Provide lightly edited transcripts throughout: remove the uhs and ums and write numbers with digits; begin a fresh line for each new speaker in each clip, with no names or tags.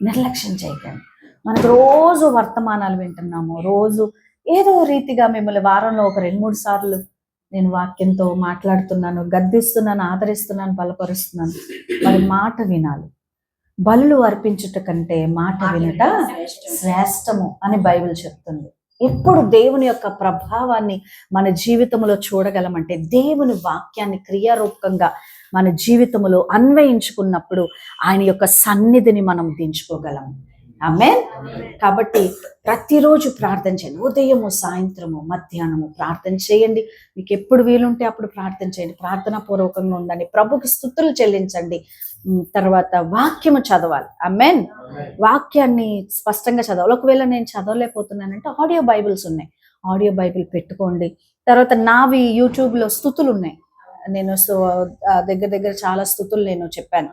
నిర్లక్ష్యం చేయకండి. మనకు రోజు వర్తమానాలు వింటున్నాము, రోజు ఏదో రీతిగా మిమ్మల్ని వారంలో ఒక 2-3 సార్లు నేను వాక్యంతో మాట్లాడుతున్నాను, గద్దిస్తున్నాను, ఆదరిస్తున్నాను, బలపరుస్తున్నాను. మరి మాట వినాలి. బలులు అర్పించుట కంటే మాట వినుట శ్రేష్టము అని బైబిల్ చెప్తుంది. ఎప్పుడు దేవుని యొక్క ప్రభావాన్ని మన జీవితంలో చూడగలమంటే దేవుని వాక్యాన్ని క్రియారూపకంగా మన జీవితంలో అన్వయించుకున్నప్పుడు ఆయన యొక్క సన్నిధిని మనం దించుకోగలము. ఆమేన్. కాబట్టి ప్రతిరోజు ప్రార్థన చేయండి. ఉదయము, సాయంత్రము, మధ్యాహ్నము ప్రార్థన చేయండి. మీకు ఎప్పుడు వీలుంటే అప్పుడు ప్రార్థన చేయండి. ప్రార్థనా పూర్వకంగా ఉండండి. ప్రభుకి స్తుతులు చెల్లించండి. తర్వాత వాక్యము చదవాలి. ఆమేన్. వాక్యాన్ని స్పష్టంగా చదవాలి. ఒకవేళ నేను చదవలేకపోతున్నానంటే ఆడియో బైబిల్స్ ఉన్నాయి, ఆడియో బైబిల్ పెట్టుకోండి. తర్వాత నావి యూట్యూబ్లో స్తుతులు ఉన్నాయి. నేను దగ్గర దగ్గర చాలా స్తుతులు నేను చెప్పాను,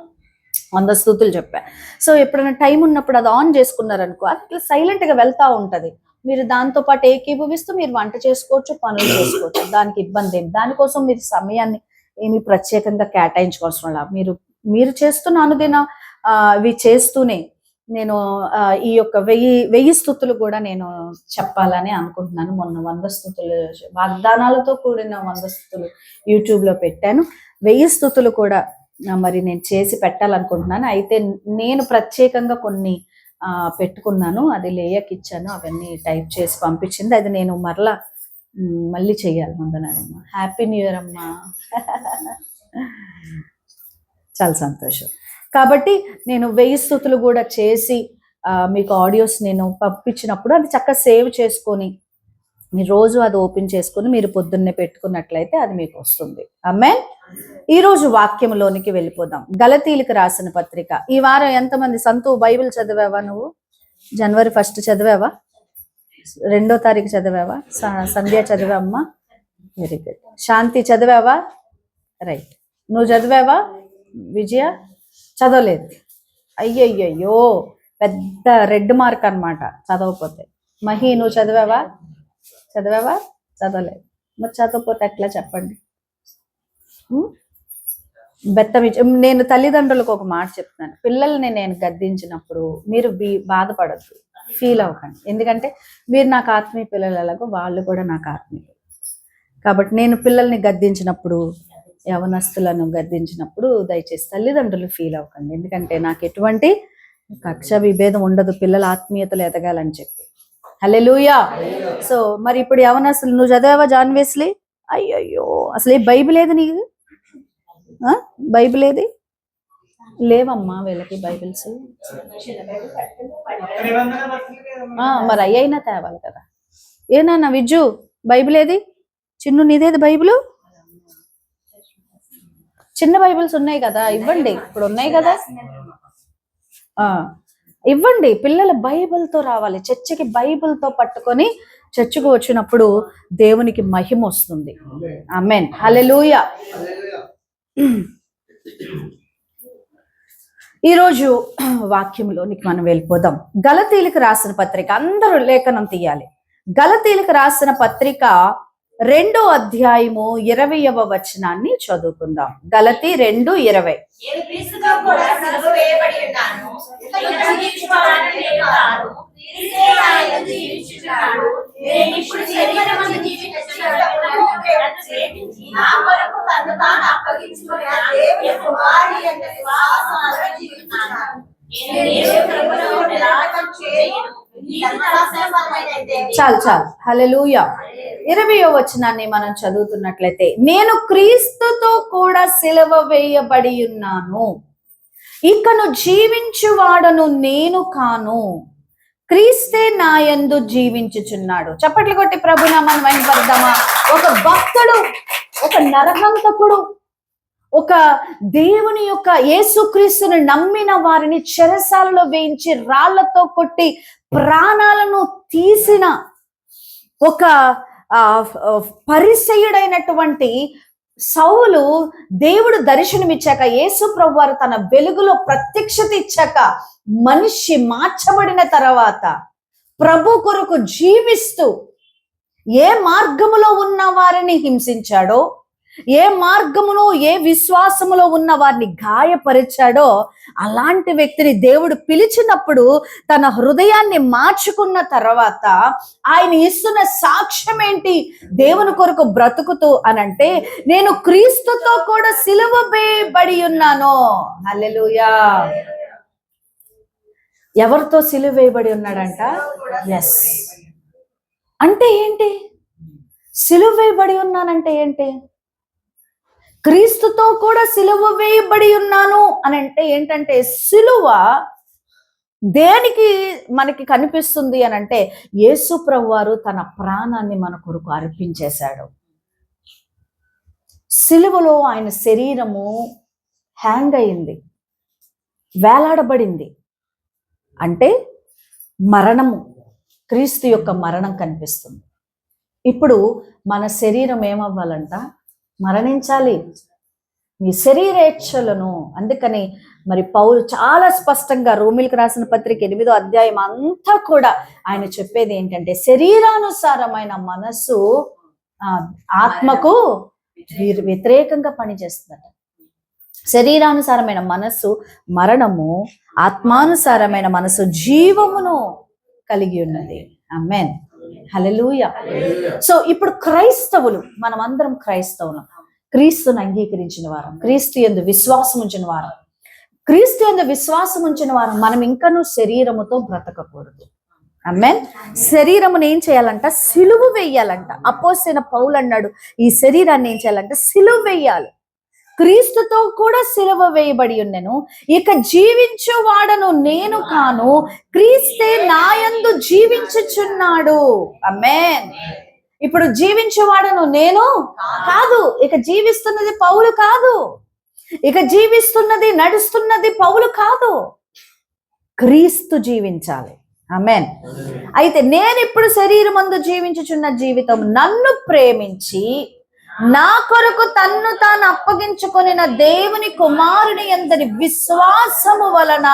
100 స్తుతులు చెప్పాను. సో ఎప్పుడైనా టైం ఉన్నప్పుడు అది ఆన్ చేసుకున్నారనుకో, అట్లా సైలెంట్గా వెళ్తూ ఉంటుంది. మీరు దాంతోపాటు ఏకీభవిస్తూ మీరు వంట చేసుకోవచ్చు, పనులు చేసుకోవచ్చు. దానికి ఇబ్బంది ఏమి. దానికోసం మీరు సమయాన్ని ఏమి ప్రత్యేకంగా కేటాయించుకోవాల్సిన మీరు చేస్తున్న అనుదిన ఇవి చేస్తూనే నేను ఈ యొక్క 1000 స్తుతులు కూడా నేను చెప్పాలని అనుకుంటున్నాను. మొన్న 100 స్తుతులు వాగ్దానాలతో కూడిన 100 స్తుతులు యూట్యూబ్లో పెట్టాను. 1000 స్తుతులు కూడా మరి నేను చేసి పెట్టాలనుకుంటున్నాను. అయితే నేను ప్రత్యేకంగా కొన్ని పెట్టుకున్నాను. అది లేయకి ఇచ్చాను, అవన్నీ టైప్ చేసి పంపించింది. అది నేను మళ్ళీ చెయ్యాలి. ముందనమ్మా, హ్యాపీ న్యూ ఇయర్ అమ్మా. చాలా సంతోషం. కాబట్టి నేను 1000 స్తుతులు కూడా చేసి మీకు ఆడియోస్ నేను పంపించినప్పుడు అది చక్కగా సేవ్ చేసుకొని మీరు రోజు అది ఓపెన్ చేసుకొని మీరు పొద్దున్నే పెట్టుకున్నట్లయితే అది మీకు వస్తుంది. ఆమేన్. ఈరోజు వాక్యంలోనికి వెళ్ళిపోదాం. గలతీలకు రాసిన పత్రిక. ఈ వారం ఎంతమంది సంతు బైబిల్ చదివావా? నువ్వు జనవరి 1 చదివావా? 2వ తారీఖు చదివావా? సంధ్య చదివామ్మా? Very good. శాంతి చదివావా? రైట్. నువ్వు చదివావా? విజయ చదవలేదు. అయ్యయ్యో, పెద్ద రెడ్ మార్క్ అన్నమాట చదవకపోతే. మహి నువ్వు చదివావా? చదవలేదు. మరి చదవకపోతే ఎట్లా చెప్పండి? నేను తల్లిదండ్రులకు ఒక మాట చెప్తున్నాను. పిల్లల్ని నేను గద్దించినప్పుడు మీరు బాధపడద్దు, ఫీల్ అవ్వకండి. ఎందుకంటే మీరు నాకు ఆత్మీయ పిల్లలు ఎలాగో వాళ్ళు కూడా నాకు ఆత్మీయ. కాబట్టి నేను పిల్లల్ని గద్దించినప్పుడు, యవనస్తులను గద్దించినప్పుడు దయచేసి తల్లిదండ్రులు ఫీల్ అవ్వకండి. ఎందుకంటే నాకు ఎటువంటి కక్ష విభేదం ఉండదు, పిల్లల ఆత్మీయతలు ఎదగాలని చెప్పి. హల్లెలూయా. సో మరి ఇప్పుడు యవనస్తులు, నువ్వు చదివావా జాన్ వెస్లీ? అయ్యయ్యో, అసలు ఏ బైబిల్ ఏది నీకు? బైబిల్ ఏది? లేవమ్మా వీళ్ళకి బైబిల్స్. మరి అయ్యైనా తేవాలి కదా. ఏనా విజ్జు బైబిల్ ఏది? చిన్ను నీదేది బైబిల్? చిన్న బైబిల్స్ ఉన్నాయి కదా, ఇవ్వండి. ఇప్పుడు ఉన్నాయి కదా, ఇవ్వండి. పిల్లలు బైబిల్తో రావాలి చర్చికి. బైబిల్తో పట్టుకొని చర్చికి వచ్చినప్పుడు దేవునికి మహిమ వస్తుంది. ఆమేన్. హల్లెలూయా. ఈరోజు వాక్యంలోనికి మనం వెళ్ళిపోదాం. గలతీలకు రాసిన పత్రిక, అందరూ లేఖనం తీయాలి. గలతీలకు రాసిన పత్రిక 2వ అధ్యాయము 20వ వచనాన్ని చదువుకుందాం. గలతీ 2:20. చాలు. హల్లెలూయా. 20వ వచనాన్ని మనం చదువుతున్నట్లయితే, నేను క్రీస్తుతో కూడా సిలువ వేయబడి ఉన్నాను, ఇకను జీవించువాడను నేను కాను, క్రీస్తే నా యందు జీవించుచున్నాడు. చప్పట్లు కొట్టి ప్రభునామాన్ని మహిమపడదామా. ఒక భక్తుడు, ఒక నరహంతకుడు, ఒక దేవుని యొక్క యేసుక్రీస్తుని నమ్మిన వారిని చెరసాలలో వేయించి రాళ్లతో కొట్టి ప్రాణాలను తీసిన ఒక పరిసయ్యుడైనటువంటి సౌలు దేవుడు దర్శనమిచ్చాక, యేసు ప్రభు వారు తన వెలుగులో ప్రత్యక్షత ఇచ్చాక, మనిషి మార్చబడిన తర్వాత ప్రభు కొరకు జీవిస్తూ ఏ మార్గములో ఉన్న వారిని హింసించాడో, ఏ మార్గములో ఏ విశ్వాసములో ఉన్న వారిని గాయపరిచాడో అలాంటి వ్యక్తిని దేవుడు పిలిచినప్పుడు తన హృదయాన్ని మార్చుకున్న తర్వాత ఆయన ఇస్తున్న సాక్ష్యం ఏంటి? దేవుని కొరకు బ్రతుకుతూ అనంటే, నేను క్రీస్తుతో కూడా సిలువ వేయబడి ఉన్నాను. హల్లెలూయా. ఎవరితో సిలువ వేయబడి ఉన్నాడంట? ఎస్. అంటే ఏంటి? సిలువ వేయబడి ఉన్నానంటే ఏంటి? క్రీస్తుతో కూడా సిలువ వేయబడి ఉన్నాను అని అంటే ఏంటంటే, సిలువ దేనికి మనకి కనిపిస్తుంది అని అంటే, యేసు ప్రభువారు తన ప్రాణాన్ని మన కొరకు అర్పించేశాడు. సిలువలో ఆయన శరీరము హ్యాంగ్ అయింది, వేలాడబడింది. అంటే మరణము, క్రీస్తు యొక్క మరణం కనిపిస్తుంది. ఇప్పుడు మన శరీరం ఏమవ్వాలంట? మరణించాలి. మీ శరీరేచ్ఛలను. అందుకని మరి పౌలు చాలా స్పష్టంగా రోమీలకు రాసిన పత్రిక 8వ అధ్యాయం అంతా కూడా ఆయన చెప్పేది ఏంటంటే, శరీరానుసారమైన మనస్సు ఆత్మకు వ్యతిరేకంగా పనిచేస్తుందట. శరీరానుసారమైన మనస్సు మరణము, ఆత్మానుసారమైన మనస్సు జీవమును కలిగి ఉన్నది. ఆమేన్. హల్లెలూయా. సో ఇప్పుడు క్రైస్తవులు, మనం అందరం క్రైస్తవులం, క్రీస్తుని అంగీకరించిన వారం, క్రీస్తు యందు విశ్వాసం ఉంచిన వారం, క్రీస్తు యందు విశ్వాసం ఉంచిన వారం మనం ఇంకనూ శరీరముతో బ్రతకకూడదు. ఆమేన్. శరీరమును ఏం చేయాలంట? సిలువ వేయాలంట. అపోస్తలుడైన పౌలు అన్నాడు, ఈ శరీరాన్ని ఏం చేయాలంటే సిలువ వేయాలి. క్రీస్తుతో కూడా సిలువ వేయబడి ఉన్నను, ఇక జీవించువాడను నేను కాను, క్రీస్తే నాయందు జీవించుచున్నాడు. ఆమేన్. ఇప్పుడు జీవించువాడను నేను కాదు, ఇక జీవిస్తున్నది పౌలు కాదు, ఇక జీవిస్తున్నది నడుస్తున్నది పౌలు కాదు, క్రీస్తు జీవించాలి. ఆమేన్. అయితే నేను ఇప్పుడు శరీరమందు జీవించుచున్న జీవితం నన్ను ప్రేమించి నా కొరకు తన్ను తాను అప్పగించుకొనిన దేవుని కుమారుని యందరి విశ్వాసము వలన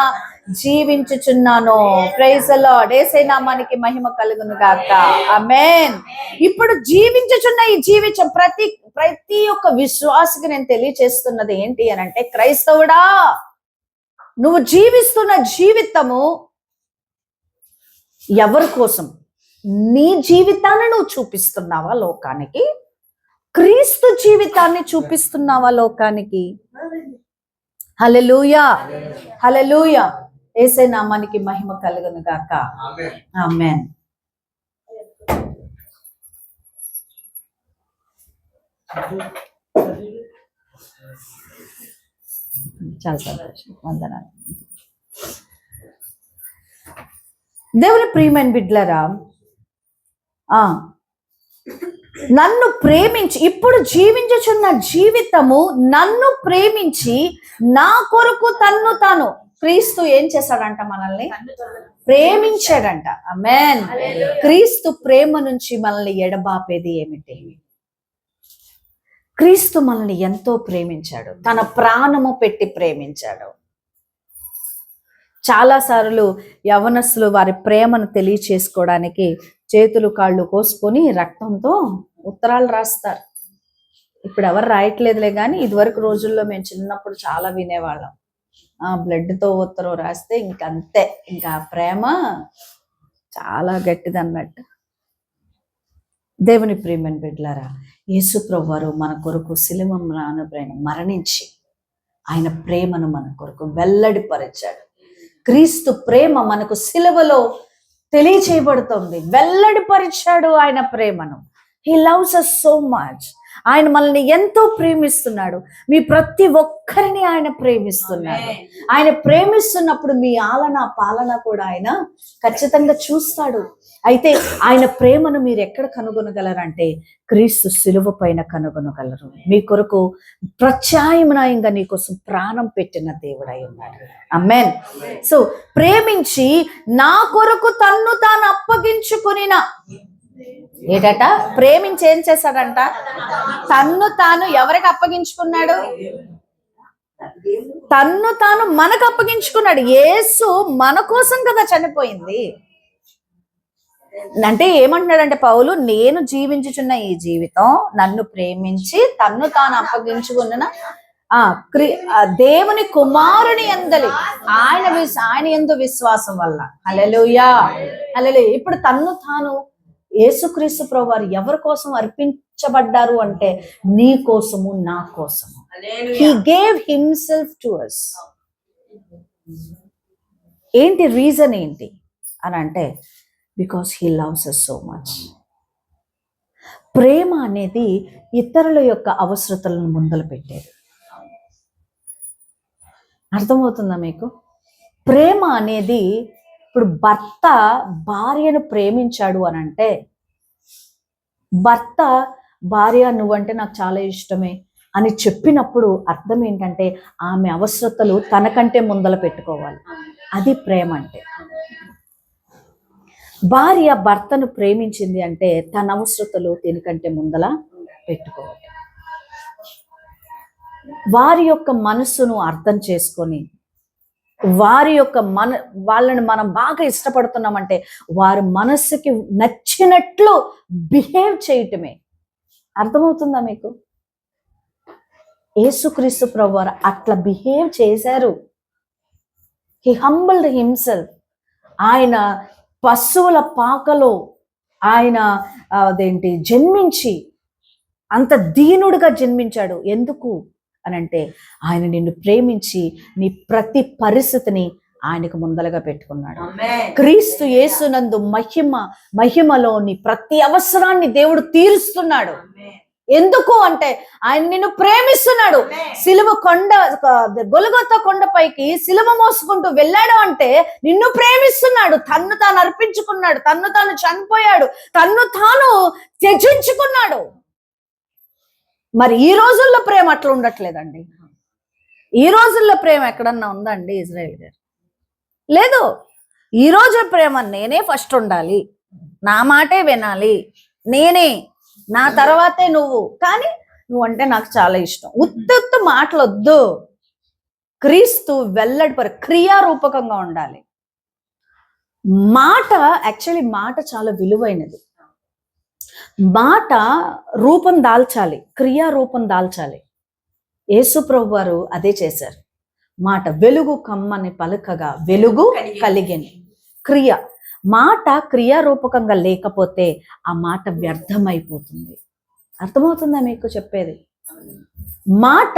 జీవించుచున్నాను. Praise the Lord. యేసయ్య నామానికి మహిమ కలుగును గాక. ఆమేన్. ఇప్పుడు జీవించుచున్న ఈ జీవితం ప్రతి ఒక్క విశ్వాసికి నేను తెలియచేస్తున్నది ఏంటి అని అంటే, క్రైస్తవుడా, నువ్వు జీవిస్తున్న జీవితము ఎవరి కోసం? నీ జీవితాన్ని నువ్వు చూపిస్తున్నావా లోకానికి? క్రీస్తు జీవితాన్ని చూపిస్తున్నావా లోకానికి? హల్లెలూయా. హల్లెలూయా. యేసయ్య నామానికి మహిమ కలుగును గాక. ఆమేన్. చాలా సంతోషం. వందనాలు. దేవుని ప్రియమైన బిడ్డలారా, నన్ను ప్రేమించి, ఇప్పుడు జీవించుచున్న జీవితము నన్ను ప్రేమించి నా కొరకు తన్ను తాను, క్రీస్తు ఏం చేశాడంట? మనల్ని ప్రేమించాడంట. ఆమేన్. క్రీస్తు ప్రేమ నుంచి మనల్ని ఎడబాపేది ఏమిటి? క్రీస్తు మనల్ని ఎంతో ప్రేమించాడు, తన ప్రాణము పెట్టి ప్రేమించాడు. చాలాసార్లు యవనస్తులు వారి ప్రేమను తెలియచేసుకోవడానికి చేతులు కాళ్ళు కోసుకొని రక్తంతో ఉత్తరాలు రాస్తారు. ఇప్పుడు ఎవరు రాయట్లేదులే, కానీ ఇదివరకు రోజుల్లో మేము చిన్నప్పుడు చాలా వినేవాళ్ళం. బ్లడ్తో ఉత్తరం రాస్తే ఇంకంతే, ఇంకా ప్రేమ చాలా గట్టిదన్నట్టు. దేవుని ప్రియమైన బిడ్డలారా, యేసు ప్రభువారు మన కొరకు శిలువను మరణించి ఆయన ప్రేమను మన కొరకు వెల్లడిపరిచాడు. క్రీస్తు ప్రేమ మనకు సిలువలో తెలియచేయబడుతుంది, వెల్లడిపరిచాడు ఆయన ప్రేమను. He loves us so much. ఆయన మనల్ని ఎంతో ప్రేమిస్తున్నాడు. మీ ప్రతి ఒక్కరిని ఆయన ప్రేమిస్తున్నాడు. ఆయన ప్రేమిస్తున్నప్పుడు మీ ఆలన పాలన కూడా ఆయన ఖచ్చితంగా చూస్తాడు. అయితే ఆయన ప్రేమను మీరు ఎక్కడ కనుగొనగలరంటే, క్రీస్తు సిలువ పైన కనుగొనగలరు. మీ కొరకు ప్రత్యామ్నాయంగా నీ కోసం ప్రాణం పెట్టిన దేవుడై ఉన్నాడు. ఆమేన్. సో ప్రేమించి నా కొరకు తన్ను తాను అప్పగించుకొనిన, ఏటట? ప్రేమించి ఏం చేశాడంట? తన్ను తాను ఎవరికి అప్పగించుకున్నాడు? తన్ను తాను మనకు అప్పగించుకున్నాడు. యేసు మన కోసం కదా చనిపోయింది. అంటే ఏమంటున్నాడంటే పౌలు, నేను జీవించుచున్న ఈ జీవితం నన్ను ప్రేమించి తన్ను తాను అప్పగించుకున్న దేవుని కుమారుని యందలి ఆయన యందు విశ్వాసం వల్ల. హల్లెలూయా, హల్లెలూయా. ఇప్పుడు తన్ను తాను యేసుక్రీస్తు ప్రభువారు ఎవరి కోసం అర్పించబడ్డారు అంటే నీ కోసము, నా కోసము. He gave himself to us. ఏంటి రీజన్ ఏంటి అని అంటే because he loves us so much. ప్రేమ అనేది ఇతరుల యొక్క అవసరతలను ముందలు పెట్టేది. అర్థమవుతుందా మీకు? ప్రేమ అనేది, ఇప్పుడు భర్త భార్యను ప్రేమించాడు అని అంటే, భర్త భార్య నువ్వంటే నాకు చాలా ఇష్టమే అని చెప్పినప్పుడు అర్థం ఏంటంటే ఆమె అవసరతలు తనకంటే ముందల పెట్టుకోవాలి. అది ప్రేమ అంటే. భార్య భర్తను ప్రేమించింది అంటే తన అవసరతలు దీనికంటే ముందల పెట్టుకోవాలి. వారి యొక్క మనస్సును అర్థం చేసుకొని, వారి యొక్క వాళ్ళని మనం బాగా ఇష్టపడుతున్నామంటే వారి మనస్సుకి నచ్చినట్లు బిహేవ్ చేయటమే. అర్థమవుతుందా మీకు? యేసుక్రీస్తు ప్రభువారు అట్లా బిహేవ్ చేశారు. He humbled himself. ఆయన పశువుల పాకలో ఆయన జన్మించి అంత దీనుడుగా జన్మించాడు. ఎందుకు అనంటే ఆయన నిన్ను ప్రేమించి నీ ప్రతి పరిస్థితిని ఆయనకు ముందలగా పెట్టుకున్నాడు. క్రీస్తు యేసునందు మహిమలో నీ ప్రతి అవసరాన్ని దేవుడు తీరుస్తున్నాడు. ఎందుకు అంటే ఆయన నిన్ను ప్రేమిస్తున్నాడు. సిలువ గొల్గొతా కొండపైకి సిలువ మోసుకుంటూ వెళ్ళాడు అంటే నిన్ను ప్రేమిస్తున్నాడు. తన్ను తాను అర్పించుకున్నాడు, తన్ను తాను చనిపోయాడు, తన్ను తాను త్యజించుకున్నాడు. మరి ఈ రోజుల్లో ప్రేమ అట్లా ఉండట్లేదండి. ఈ రోజుల్లో ప్రేమ ఎక్కడన్నా ఉందండి ఇజ్రాయెల్ గారు? లేదు. ఈ రోజు ప్రేమ నేనే ఫస్ట్ ఉండాలి, నా మాటే వినాలి, నేనే, నా తర్వాతే నువ్వు, కానీ నువ్వంటే నాకు చాలా ఇష్టం. ఉత్తు మాటలొద్దు. క్రీస్తు వెల్లడి క్రియారూపకంగా ఉండాలి. యాక్చువల్లీ మాట చాలా విలువైనది. మాట రూపం దాల్చాలి, క్రియారూపం దాల్చాలి. యేసు ప్రభువారు అదే చేశారు. మాట వెలుగు కమ్మని పలుకగా వెలుగు కలిగిన మాట క్రియారూపకంగా లేకపోతే ఆ మాట వ్యర్థమైపోతుంది. అర్థమవుతుందా మీకు చెప్పేది? మాట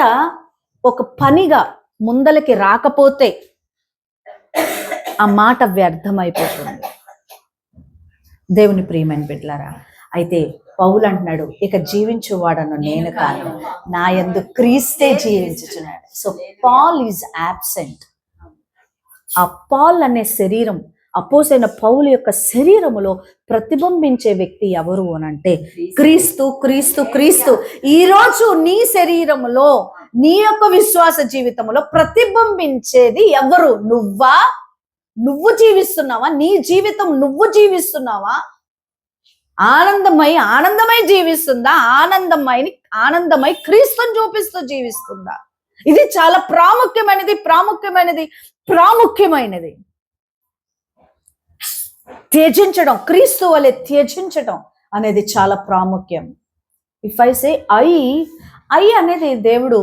ఒక పనిగా ముందలకి రాకపోతే ఆ మాట వ్యర్థమైపోతుంది. దేవుని ప్రియమైన బిడ్డలారా, అయితే పౌలు అంటున్నాడు, ఇక జీవించువాడను నేను కాను, నా యందు క్రీస్తే జీవించుచున్నాడు. So Paul is absent. ఆ పాల్ అనే శరీరం, అపోసైన పౌలు యొక్క శరీరములో ప్రతిబింబించే వ్యక్తి ఎవరు అనంటే క్రీస్తు, క్రీస్తు, క్రీస్తు. ఈరోజు నీ శరీరములో, నీ యొక్క విశ్వాస జీవితంలో ప్రతిబింబించేది ఎవరు? నువ్వు జీవిస్తున్నావా? నీ జీవితం నువ్వు జీవిస్తున్నావా? ఆనందమై జీవిస్తుందా? ఆనందమై క్రీస్తుని చూపిస్తూ జీవిస్తుందా? ఇది చాలా ప్రాముఖ్యమైనది. త్యజించడం, క్రీస్తు వలె త్యజించడం అనేది చాలా ప్రాముఖ్యం. ఇఫ్ ఐ సే ఐ అనేది దేవుడు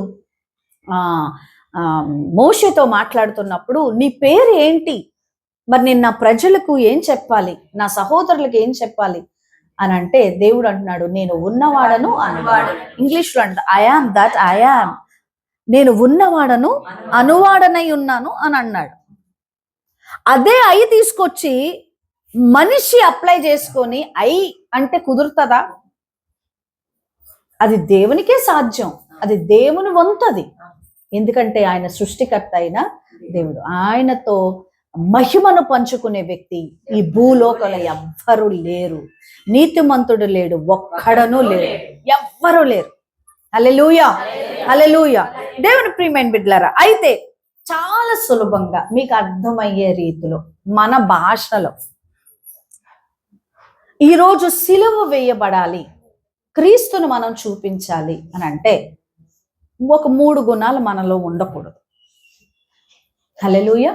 మోషేతో మాట్లాడుతున్నప్పుడు నీ పేరు ఏంటి, మరి నేను నా ప్రజలకు ఏం చెప్పాలి, నా సహోదరులకు ఏం చెప్పాలి అని అంటే దేవుడు అంటున్నాడు, నేను ఉన్నవాడను అనువాడు. ఇంగ్లీష్లో అంట I am that I am. నేను ఉన్నవాడను అనువాడనై ఉన్నాను అని అన్నాడు. అదే ఐ తీసుకొచ్చి మనిషి అప్లై చేసుకొని ఐ అంటే కుదురుతుందా? అది దేవునికే సాధ్యం, అది దేవుని వంతది. ఎందుకంటే ఆయన సృష్టికర్త అయిన దేవుడు. ఆయనతో మహిమను పంచుకునే వ్యక్తి ఈ భూలోకంలో ఎవ్వరూ లేరు. నీతిమంతుడు లేడు, ఒక్కడనూ లేడు, ఎవ్వరూ లేరు. హల్లెలూయా, హల్లెలూయా. దేవుని ప్రియమైన బిడ్డలారా, అయితే చాలా సులభంగా మీకు అర్థమయ్యే రీతిలో మన భాషలో ఈరోజు సిలువ వేయబడాలి, క్రీస్తును మనం చూపించాలి అని అంటే ఒక 3 గుణాలు మనలో ఉండకూడదు. హల్లెలూయా.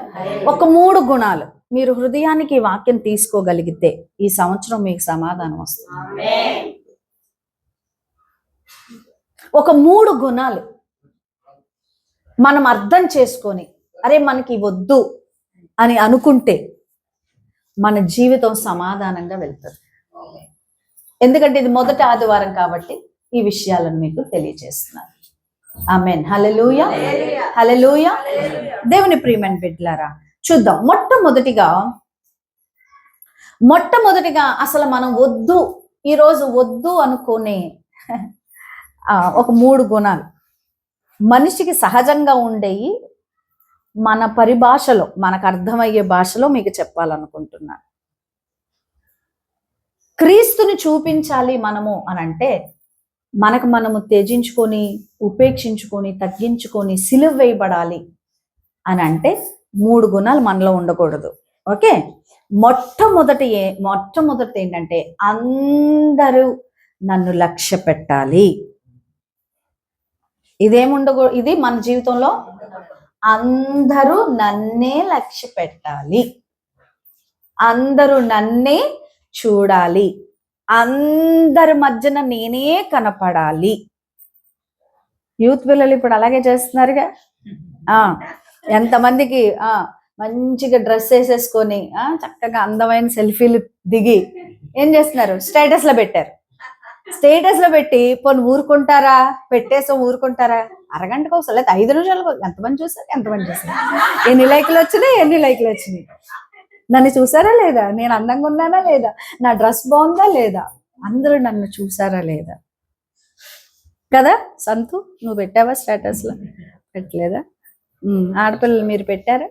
ఒక 3 గుణాలు. మీరు హృదయానికి ఈ వాక్యం తీసుకోగలిగితే ఈ సంవత్సరం మీకు సమాధానం వస్తుంది. ఒక 3 గుణాలు మనం అర్థం చేసుకొని అరే మనకి వద్దు అని అనుకుంటే మన జీవితం సమాధానంగా వెళ్తుంది. ఎందుకంటే ఇది మొదటి ఆదివారం కాబట్టి ఈ విషయాలను మీకు తెలియజేస్తున్నాను. ఆమేన్. హల్లెలూయా, హల్లెలూయా. దేవుని ప్రియమైన బిడ్డలారా, చూద్దాం. మొట్టమొదటిగా అసలు మనం వద్దు, ఈరోజు వద్దు అనుకునే ఒక 3 గుణాలు మనిషికి సహజంగా ఉండేవి. మన పరిభాషలో, మనకు అర్థమయ్యే భాషలో మీకు చెప్పాలనుకుంటున్నాను. క్రీస్తుని చూపించాలి మనము అని అంటే మనము త్యజించుకొని, ఉపేక్షించుకొని, తగ్గించుకొని సిలువ వేయబడాలి అని అంటే 3 గుణాలు మనలో ఉండకూడదు. ఓకే, మొట్టమొదటి ఏంటంటే అందరూ నన్ను లక్ష్య పెట్టాలి. ఇది మన జీవితంలో అందరూ నన్నే లక్ష్య పెట్టాలి, అందరూ నన్నే చూడాలి, అందరి మధ్యన నేనే కనపడాలి. యూత్ పిల్లలు ఇప్పుడు అలాగే చేస్తున్నారుగా. ఎంతమందికి మంచిగా డ్రెస్ వేసేసుకొని చక్కగా అందమైన సెల్ఫీలు దిగి ఏం చేస్తున్నారు, స్టేటస్ లో పెట్టారు. స్టేటస్ లో పెట్టి పోనీ ఊరుకుంటారా, ఊరుకుంటారా? అరగంటకు ఒకసారి లేదా 5 నిమిషాలకు ఎంతమంది చూసారు, ఎన్ని లైకులు వచ్చినాయి, నన్ను చూసారా లేదా, నేను అందంగా ఉన్నానా లేదా, నా డ్రెస్ బాగుందా లేదా, అందరూ నన్ను చూసారా లేదా కదా. సంతు, నువ్వు పెట్టావా స్టేటస్ లో? పెట్టలేదా? ఆడపిల్లలు మీరు పెట్టారా?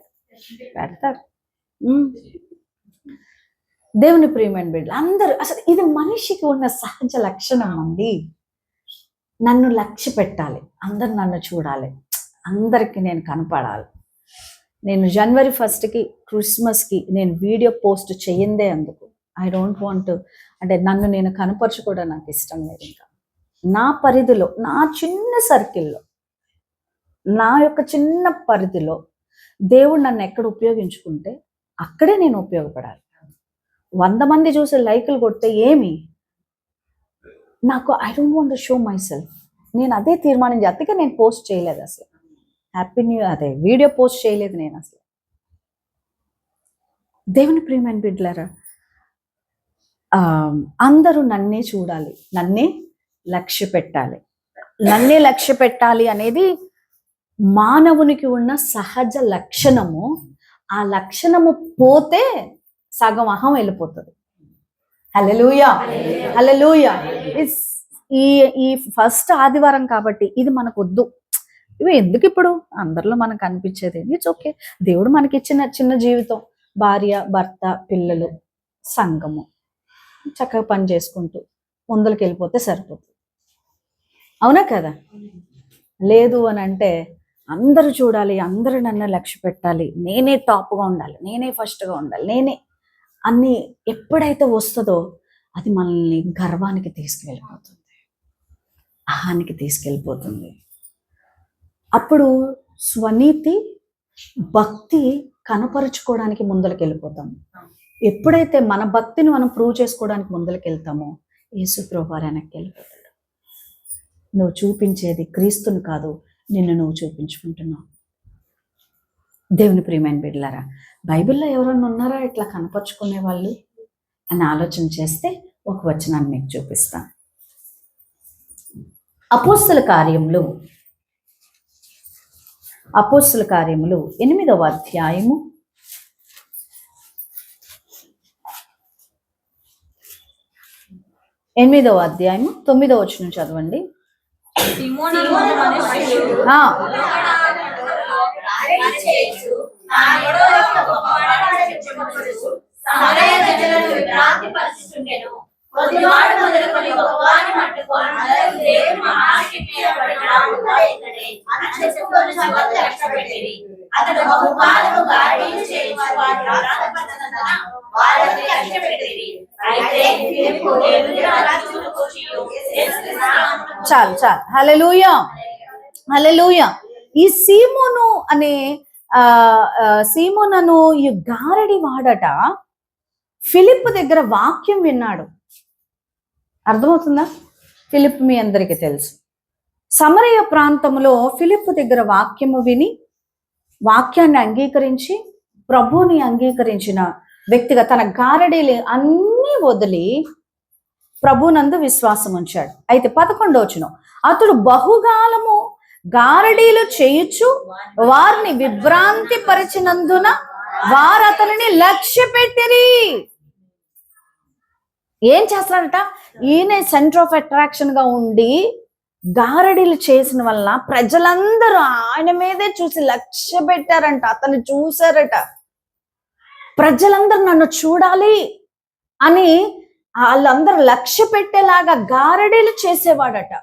పెడతారు. దేవుని ప్రియమైన బిడ్డలు అందరూ, అసలు ఇది మనిషికి ఉన్న సహజ లక్షణం అండి. నన్ను లక్ష్య పెట్టాలి, అందరు నన్ను చూడాలి, అందరికి నేను కనపడాలి. నేను జనవరి 1కి క్రిస్మస్కి నేను వీడియో పోస్ట్ చేయందే అందుకు. ఐ డోంట్ వాంట్, అంటే నన్ను నేను కనపరచుకోవడం నాకు ఇష్టం లేదు. ఇంకా నా పరిధిలో, నా చిన్న సర్కిల్లో, నా యొక్క చిన్న పరిధిలో దేవుడు నన్ను ఎక్కడ ఉపయోగించుకుంటే అక్కడే నేను ఉపయోగపడాలి. 100 మంది చూసి లైకులు కొడితే ఏమి, నాకు I don't want to show my self. నేను అదే తీర్మానించి, అందుకే నేను పోస్ట్ చేయలేదు అసలు. హ్యాపీ న్యూ అదే వీడియో పోస్ట్ చేయలేదు నేను అసలు. దేవుని ప్రియమైన బిడ్డలారా, అందరూ నన్నే చూడాలి, నన్నే లక్ష్య పెట్టాలి. నన్నే లక్ష్య పెట్టాలి అనేది మానవునికి ఉన్న సహజ లక్షణము. ఆ లక్షణము పోతే సగం అహం వెళ్ళిపోతుంది. హల్లెలూయా, హల్లెలూయా. ఈ ఫస్ట్ ఆదివారం కాబట్టి ఇది మనకు వద్దు. ఇవి ఎందుకు ఇప్పుడు అందరిలో మనకు అనిపించేది, ఇట్స్ ఓకే. దేవుడు మనకి ఇచ్చిన చిన్న జీవితం, భార్య, భర్త, పిల్లలు, సంఘము, చక్కగా పని చేసుకుంటూ ముందుకు వెళ్ళిపోతే సరిపోతుంది. అవునా కదా? లేదు అని అంటే అందరూ చూడాలి, అందరూ నన్ను లక్ష్య పెట్టాలి, నేనే టాప్గా ఉండాలి, నేనే ఫస్ట్గా ఉండాలి, నేనే అన్ని ఎప్పుడైతే వస్తుందో అది మనల్ని గర్వానికి తీసుకువెళ్ళిపోతుంది, అహానికి తీసుకెళ్ళిపోతుంది. అప్పుడు స్వనీతి, భక్తి కనపరుచుకోవడానికి ముందరికి వెళ్ళిపోతాం. ఎప్పుడైతే మన భక్తిని మనం ప్రూవ్ చేసుకోవడానికి ముందరికి వెళ్తామో యేసు ప్రభువారు వెనక్కి వెళ్ళిపోతాడు. నువ్వు చూపించేది క్రీస్తుని కాదు, నిన్ను నువ్వు చూపించుకుంటున్నావు. దేవుని ప్రియమైన బిడ్డలారా, బైబిల్లో ఎవరన్నా ఉన్నారా ఇట్లా కనపరుచుకునే వాళ్ళు అని ఆలోచన చేస్తే ఒక వచనాన్ని మీకు చూపిస్తాను. అపోస్తల కార్యములు 8వ అధ్యాయము 9వ వచనం చదవండి. చాలు. హల్లెలూయా, హల్లెలూయా. ఈ సీమోను అనే సీమోనను ఈ గారడి వాడట ఫిలిప్ దగ్గర వాక్యం విన్నాడు. అర్థమవుతుందా? ఫిలిప్ మీ అందరికీ తెలుసు. సమరయ ప్రాంతంలో ఫిలిప్ దగ్గర వాక్యము విని వాక్యాన్ని అంగీకరించి ప్రభువుని అంగీకరించిన వ్యక్తిగా తన గారడీలు అన్నీ వదిలి ప్రభునందు విశ్వాసం ఉంచాడు. అయితే 11వ వచనం, అతడు బహుకాలము గారడీలు చేయుచు వారిని విభ్రాంతి పరిచినందున వారు అతనిని లక్ష్య పెట్టిరి. ఏం చేస్తాడట? ఈయన సెంటర్ ఆఫ్ అట్రాక్షన్ గా ఉండి గారడీలు చేసిన వల్ల ప్రజలందరూ ఆయన మీదే చూసి లక్ష్య పెట్టారంట, అతన్ని చూశారట. ప్రజలందరూ నన్ను చూడాలి అని వాళ్ళందరూ లక్ష్య పెట్టేలాగా గారడీలు చేసేవాడట.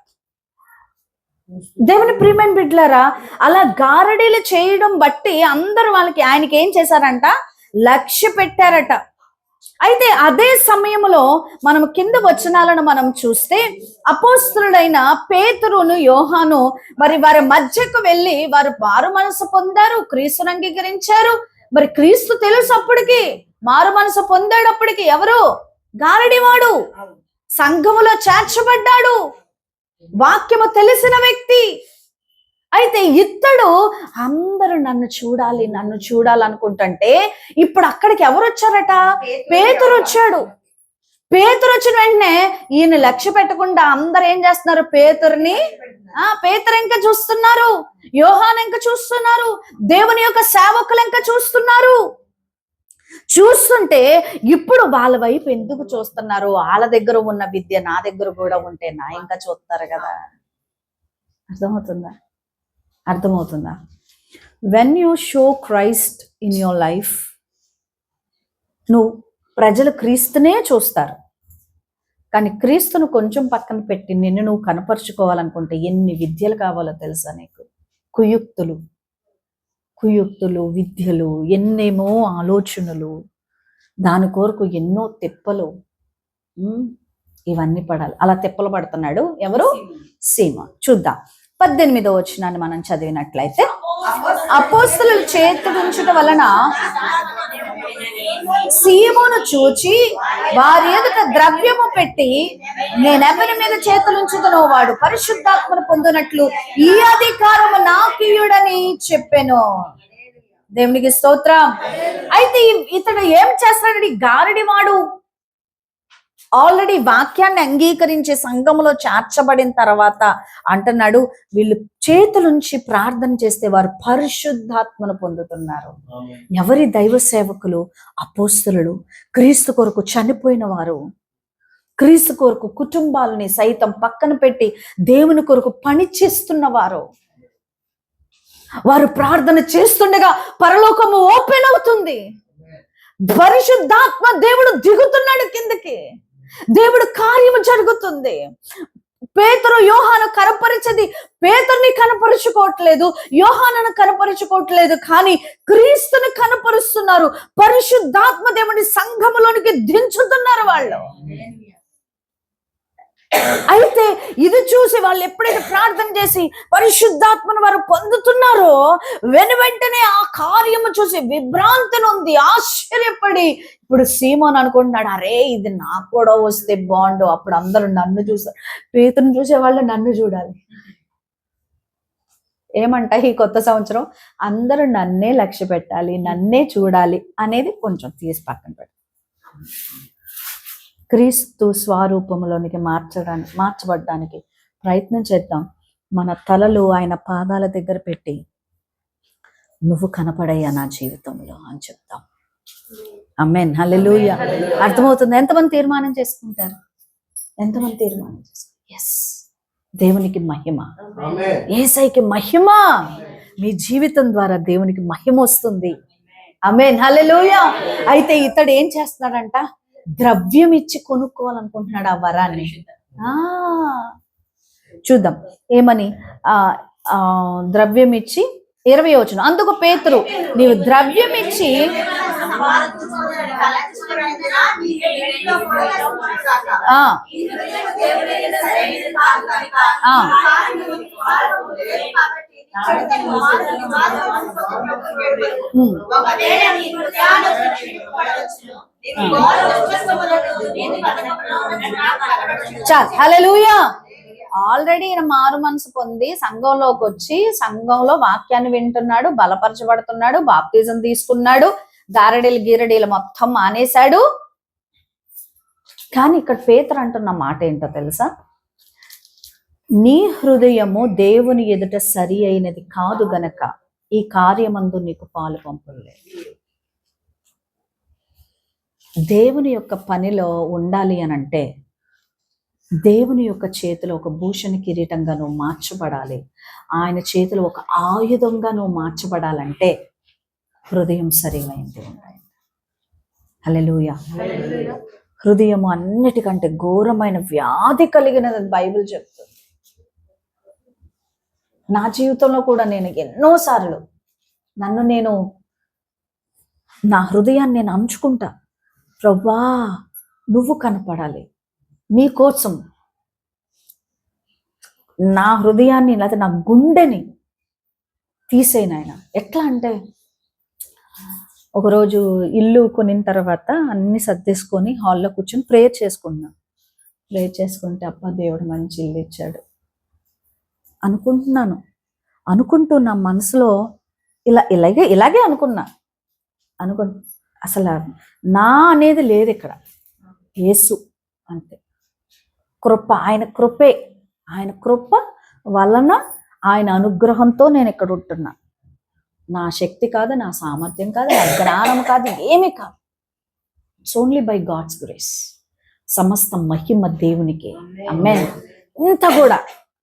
దేవుని ప్రియమైన బిడ్డలారా, అలా గారడీలు చేయడం బట్టి అందరూ ఆయనకి ఏం చేశారంట? లక్ష్య పెట్టారట. అయితే అదే సమయంలో మనం కింద వచనాలను మనం చూస్తే అపోస్తలుడైన పేతురును యోహాను మరి వారి మధ్యకు వెళ్ళి వారు మారు మనసు పొందారు, క్రీస్తును అంగీకరించారు. మరి క్రీస్తు తెలుసు అప్పటికి, మారు మనసు పొందేటప్పటికి ఎవరు? గారడివాడు, సంఘములో చేర్చబడ్డాడు, వాక్యము తెలిసిన వ్యక్తి. అయితే ఇతడు అందరూ నన్ను చూడాలనుకుంటుంటే ఇప్పుడు అక్కడికి ఎవరు వచ్చారట? పేతురు వచ్చాడు. పేతురు వచ్చిన వెంటనే ఈయన లక్ష్య పెట్టకుండా అందరు ఏం చేస్తున్నారు? పేతురు ఇంకా చూస్తున్నారు, యోహాను ఇంకా చూస్తున్నారు, దేవుని యొక్క సేవకులు ఇంకా చూస్తున్నారు. చూస్తుంటే ఇప్పుడు వాళ్ళ వైపు ఎందుకు చూస్తున్నారు? వాళ్ళ దగ్గర ఉన్న విద్య నా దగ్గర కూడా ఉంటే నా ఇంకా చూస్తారు కదా. అర్థమవుతుందా? When you show Christ in your life, ప్రజలు క్రీస్తునే చూస్తారు. కానీ క్రీస్తును కొంచెం పక్కన పెట్టి నిన్ను నువ్వు కనపరుచుకోవాలనుకుంటే ఎన్ని విద్యలు కావాలో తెలుసా నీకు? కుయుక్తులు, విద్యలు, ఎన్నేమో ఆలోచనలు, దాని కొరకు ఎన్నో తిప్పలు, ఇవన్నీ పడాలి. అలా తిప్పలు పడుతున్నాడు ఎవరు? సీమ. చూద్దాం 18వ వచనాన్ని మనం చదివినట్లయితే, అపోస్తలుల చేతులుంచుట వలన సీమోను చూచి వారి ఎదుట ద్రవ్యము పెట్టి, నేనెవరి మీద చేతులుంచుతునో వాడు పరిశుద్ధాత్మను పొందినట్లు ఈ అధికారము నాకీయుడని చెప్పెను. దేవునికి స్తోత్రం. అయితే ఇతడు ఏం చేస్తాడు? గారడివాడు ఆల్రెడీ వాక్యాన్ని అంగీకరించి సంఘములో చేర్చబడిన తర్వాత అంటున్నాడు, వీళ్ళు చేతులుంచి ప్రార్థన చేస్తే వారు పరిశుద్ధాత్మను పొందుతున్నారు. ఎవరి? దైవ సేవకులు, అపోస్తలులు, క్రీస్తు కొరకు చనిపోయిన వారు, క్రీస్తు కొరకు కుటుంబాలని సైతం పక్కన పెట్టి దేవుని కొరకు పని చేస్తున్నవారు. వారు ప్రార్థన చేస్తుండగా పరలోకము ఓపెన్ అవుతుంది, పరిశుద్ధాత్మ దేవుడు దిగుతున్నాడు కిందకి, దేవుడు కార్యము జరుగుతుంది. పేతురు యోహాను కనపరిచేది పేతుర్ని కనపరుచుకోవట్లేదు, యోహానును కనపరుచుకోవట్లేదు, కానీ క్రీస్తుని కనపరుస్తున్నారు. పరిశుద్ధాత్మ దేవుని సంఘములోనికి దించుతున్నారు వాళ్ళు. అయితే ఇది చూసి వాళ్ళు ఎప్పుడైతే ప్రార్థన చేసి పరిశుద్ధాత్మను వారు పొందుతున్నారో వెంటనే ఆ కార్యము చూసి విభ్రాంతి నొంది ఆశ్చర్యపడి ఇప్పుడు సీమోన్ అనుకుంటున్నాడు, అరే ఇది నాకు కూడా వస్తే బాగుండు. అప్పుడు అందరూ నన్ను చూస్తారు, పేతురుని చూసే వాళ్ళు నన్ను చూడాలి. ఏమంట ఈ కొత్త సంవత్సరం? అందరూ నన్నే లక్ష్య పెట్టాలి, నన్నే చూడాలి అనేది కొంచెం తీసి పక్కన పెట్టాలి. క్రీస్తు స్వరూపంలోనికి మార్చబడ్డానికి ప్రయత్నం చేద్దాం. మన తలలు ఆయన పాదాల దగ్గర పెట్టి నువ్వు కనపడయ్యా నా జీవితంలో అని చెప్తాం. ఆమేన్, హల్లెలూయా. అర్థమవుతుంది? ఎంతమంది తీర్మానం చేసుకుంటారు? ఎస్, దేవునికి మహిమ, యేసయ్యకి మహిమ. మీ జీవితం ద్వారా దేవునికి మహిమ వస్తుంది. ఆమేన్, హల్లెలూయా. అయితే ఇతడు ఏం చేస్తున్నాడంట? ద్రవ్యం ఇచ్చి కొనుక్కోవాలనుకుంటున్నాడు ఆ వరాన్ని. చూద్దాం ఏమని. ద్రవ్యం ఇచ్చి 20వ వచనం, అందుకు పేతురు, నీవు ద్రవ్యం ఇచ్చి చాలు, హల్లెలూయా. ఆల్రెడీ ఈయన మారు మనసు పొంది సంఘంలోకి వచ్చి సంఘంలో వాక్యాన్ని వింటున్నాడు, బలపరచబడుతున్నాడు, బాప్తిజం తీసుకున్నాడు, గారడీలు గీరడీలు మొత్తం మానేశాడు. కానీ ఇక్కడ పేతురు అంటున్న మాట ఏంటో తెలుసా? నీ హృదయము దేవుని ఎదుట సరి అయినది కాదు గనక ఈ కార్యమందు నీకు పాలు పంపులేదు. దేవుని యొక్క పనిలో ఉండాలి అనంటే దేవుని యొక్క చేతిలో ఒక భూషణ కిరీటంగా నువ్వు మార్చబడాలి. ఆయన చేతిలో ఒక ఆయుధంగా నువ్వు మార్చబడాలంటే హృదయం సరైనది ఉండాలి. హల్లెలూయా. హృదయము అన్నిటికంటే ఘోరమైన వ్యాధి కలిగినది బైబిల్ చెప్తుంది. నా జీవితంలో కూడా నేను ఎన్నోసార్లు నా హృదయాన్ని నేను అంచుకుంటా, ప్రభువా నువ్వు కనపడాలి, నీ కోసం నా హృదయాన్ని లేదా నా గుండెని తీసేనాయన. ఎట్లా అంటే ఒకరోజు ఇల్లు కొనిన తర్వాత అన్ని సర్దేసుకొని హాల్లో కూర్చొని ప్రేయర్ చేసుకుంటున్నాను. ప్రేయర్ చేసుకుంటే అబ్బా దేవుడు మంచి ఇల్లు ఇచ్చాడు అనుకుంటూ నా మనసులో ఇలాగే అనుకున్నా. అసలు నా అనేది లేదు ఇక్కడ, యేసు అంతే. ఆయన కృప వలన, ఆయన అనుగ్రహంతో నేను ఇక్కడ ఉంటున్నా. నా శక్తి కాదు, నా సామర్థ్యం కాదు, నా జ్ఞానం కాదు, ఏమీ కాదు. It's only by God's grace. సమస్త మహిమ దేవునికి. ఆమేన్. ఇంత కూడా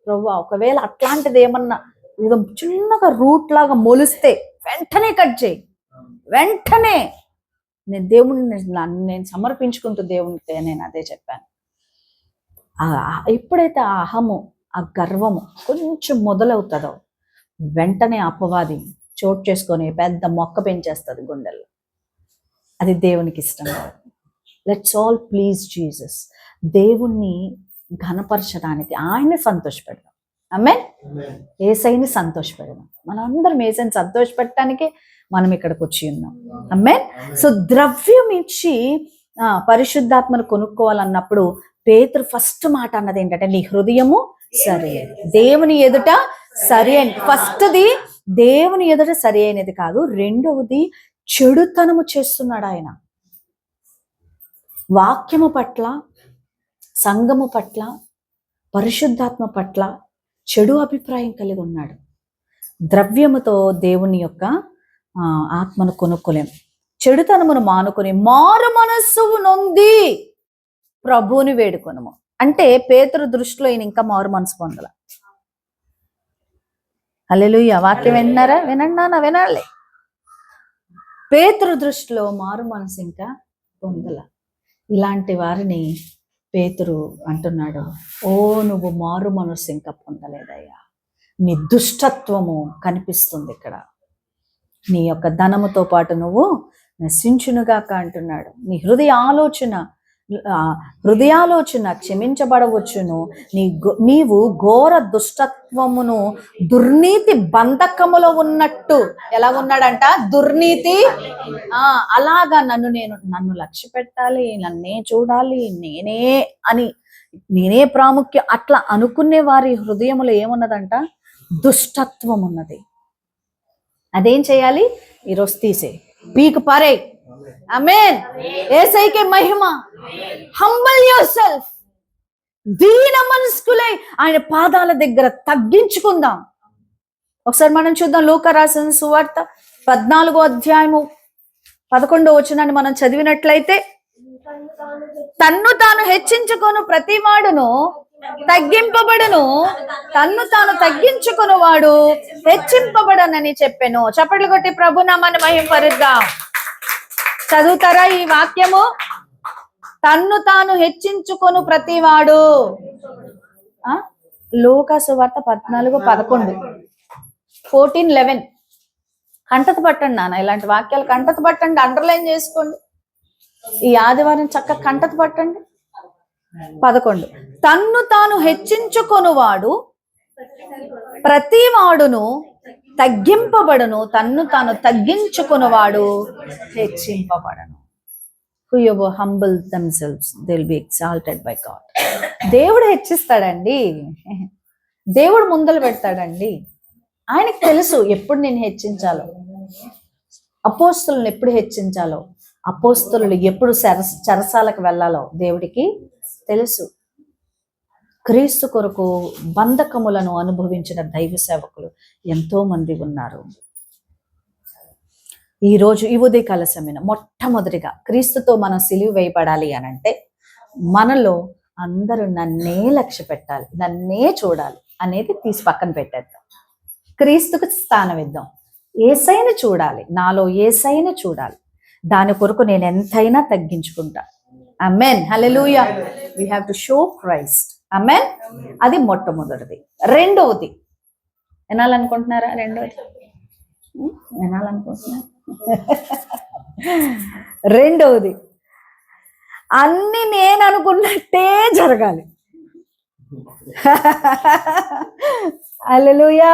ప్రభువా ఒకవేళ అట్లాంటిది ఏమన్నా ఏదో చిన్నగా రూట్ లాగా మొలిస్తే వెంటనే కట్ చేయి, వెంటనే. నేను దేవుడిని నేను సమర్పించుకుంటూ దేవునికి నేను అదే చెప్పాను. ఎప్పుడైతే ఆ అహము, ఆ గర్వము కొంచెం మొదలవుతుందో వెంటనే అపవాది చోటు చేసుకొని పెద్ద మొక్క పెంచేస్తుంది గుండెల్లో. అది దేవునికి ఇష్టం కాదు. Let's all please Jesus. దేవుణ్ణి ఘనపరచడానికి ఆయన్ని సంతోషపెడదాం. ఆమేన్. యేసయ్యని సంతోషపెడదాం. మనం అందరం యేసయ్యని సంతోషపెట్టడానికే మనం ఇక్కడికి వచ్చి ఉన్నాం. ఆమేన్. సో ద్రవ్యం ఇచ్చి పరిశుద్ధాత్మను కొనుక్కోవాలన్నప్పుడు పేతురు ఫస్ట్ మాట అన్నది ఏంటంటే నీ హృదయము సరి అయినది, దేవుని ఎదుట సరి అయినది. ఫస్ట్ది దేవుని ఎదుట సరి అయినది కాదు, రెండవది చెడుతనము చేస్తున్నాడు ఆయన. వాక్యము పట్ల, సంఘము పట్ల, పరిశుద్ధాత్మ పట్ల చెడు అభిప్రాయం కలిగి ఉన్నాడు. ద్రవ్యముతో దేవుని యొక్క ఆత్మను కొనుక్కోలేం. చెడుతనమును మానుకొని మారు మనస్సు నొంది ప్రభువుని వేడుకొనుము అంటే పేతురు దృష్టిలో ఈయన ఇంకా మారు మనసు పొందల. హల్లెలూయా. వాక్యం విన్నారా? వినాలి. పేతురు దృష్టిలో మారు మనసు ఇంకా పొందల. ఇలాంటి వారిని పేతురు అంటున్నాడు, ఓ నువ్వు మారు మనసు ఇంకా పొందలేదయ్యా, నీ దుష్టత్వము కనిపిస్తుంది ఇక్కడ, నీ యొక్క ధనముతో పాటు నువ్వు నశించునుగాక అంటున్నాడు. నీ హృదయాలోచన క్షమించబడవచ్చును, నీవు ఘోర దుష్టత్వమును దుర్నీతి బంధకములో ఉన్నట్టు. ఎలా ఉన్నాడంట? దుర్నీతి. అలాగా నన్ను లక్ష్య పెట్టాలి, నన్నే చూడాలి, నేనే ప్రాముఖ్యం అట్లా అనుకునే వారి హృదయములో ఏమున్నదంట? దుష్టత్వం ఉన్నది. అదేం చేయాలి? ఈరోజు తీసే, పీకు పారే. ఆమేన్. యేసయ్యకే మహిమ. Humble yourself. దీన మనస్కులై ఆయన పాదాల దగ్గర తగ్గించుకుందాం. ఒకసారి మనం చూద్దాం లూకా రాసిన సువార్త 14వ అధ్యాయము 11వ వచనాన్ని మనం చదివినట్లయితే, తన్ను తాను హెచ్చించుకొను ప్రతివాడును తగ్గింపబడును, తన్ను తాను తగ్గించుకుని వాడు హెచ్చింపబడనని చెప్పాను. చప్పట్లు కొట్టి ప్రభు నామాన్ని మహిమపరుద్దాం. చదువుతారా ఈ వాక్యము? తన్ను తాను హెచ్చించుకొను ప్రతివాడు. లూకా సువార్త 14:11, 14:11. కంటత పట్టండి నాన్న, ఇలాంటి వాక్యాలు కంటత పట్టండి, అండర్లైన్ చేసుకోండి. ఈ ఆదివారం చక్కగా కంటత పట్టండి. 11, తన్ను తాను హెచ్చించుకొనువాడు ప్రతి వాడును తగ్గింపబడును, తన్ను తాను తగ్గించుకున్నవాడు హెచ్చింపబడను. Whoever humble themselves, they'll be exalted by God. దేవుడు హెచ్చిస్తాడండి, దేవుడు ముందలు పెడతాడండి. ఆయనకు తెలుసు ఎప్పుడు నేను హెచ్చించాలో, అపోస్తులను ఎప్పుడు హెచ్చించాలో, అపోస్తులు ఎప్పుడు చెరసాలకు వెళ్ళాలో దేవుడికి తెలుసు. క్రీస్తు కొరకు బంధకములను అనుభవించిన దైవ సేవకులు ఎంతో మంది ఉన్నారు. ఈరోజు ఈ ఉదయకాల సమయం మొట్టమొదటిగా క్రీస్తుతో మనం సిలువ వేయబడాలి అని అంటే మనలో అందరూ నన్నే లక్ష్య పెట్టాలి, నన్నే చూడాలి అనేది తీసి పక్కన పెట్టేద్దాం. క్రీస్తుకు స్థానం ఇద్దాం. యేసయ్యను చూడాలి, నాలో యేసయ్యను చూడాలి. దాని కొరకు నేను ఎంతైనా తగ్గించుకుంటా. ఆమేన్, హల్లెలూయా. We have to show Christ. ఆమేన్. అది మొట్టమొదటిది. రెండవది వినాలనుకుంటున్నారా? వినాలనుకుంటున్నారా? రెండవది, అన్ని నేను అనుకున్నట్టే జరగాలి. హల్లెలూయా.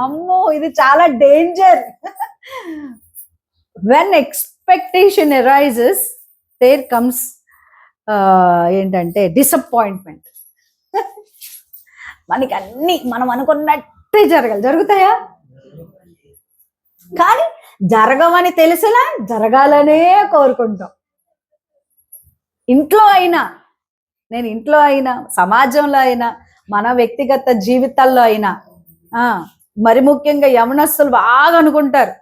అమ్మో, ఇది చాలా danger. When expectation arises there comes ఏంటంటే డిసప్పాయింట్మెంట్. మనకి అన్ని మనం అనుకున్నట్టే జరగాలి. జరుగుతాయా? కానీ జరగమని తెలిసినా జరగాలనే కోరుకుంటాం. ఇంట్లో అయినా, నేను ఇంట్లో అయినా, సమాజంలో అయినా, మన వ్యక్తిగత జీవితాల్లో అయినా, మరి ముఖ్యంగా యవనస్తులు బాగా అనుకుంటారు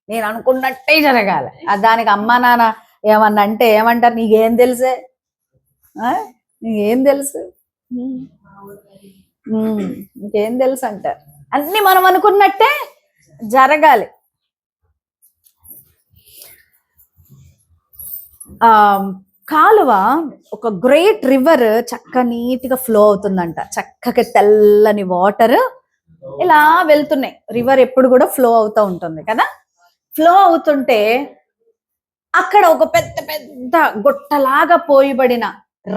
నేను అనుకున్నట్టే జరగాలి. దానికి అమ్మా నాన్న ఏమన్నా అంటే ఏమంటారు? నీకేం తెలుసే, నీకేం తెలుసు, ఇంకేం తెలుసు అంటారు. అన్ని మనం అనుకున్నట్టే జరగాలి. కాలువ ఒక గ్రేట్ రివర్ చక్క నీట్గా ఫ్లో అవుతుందంట. చక్కగా తెల్లని వాటర్ ఇలా వెళ్తున్నాయి. రివర్ ఎప్పుడు కూడా ఫ్లో అవుతూ ఉంటుంది కదా. ఫ్లో అవుతుంటే అక్కడ ఒక పెద్ద పెద్ద గుట్టలాగా పోయబడిన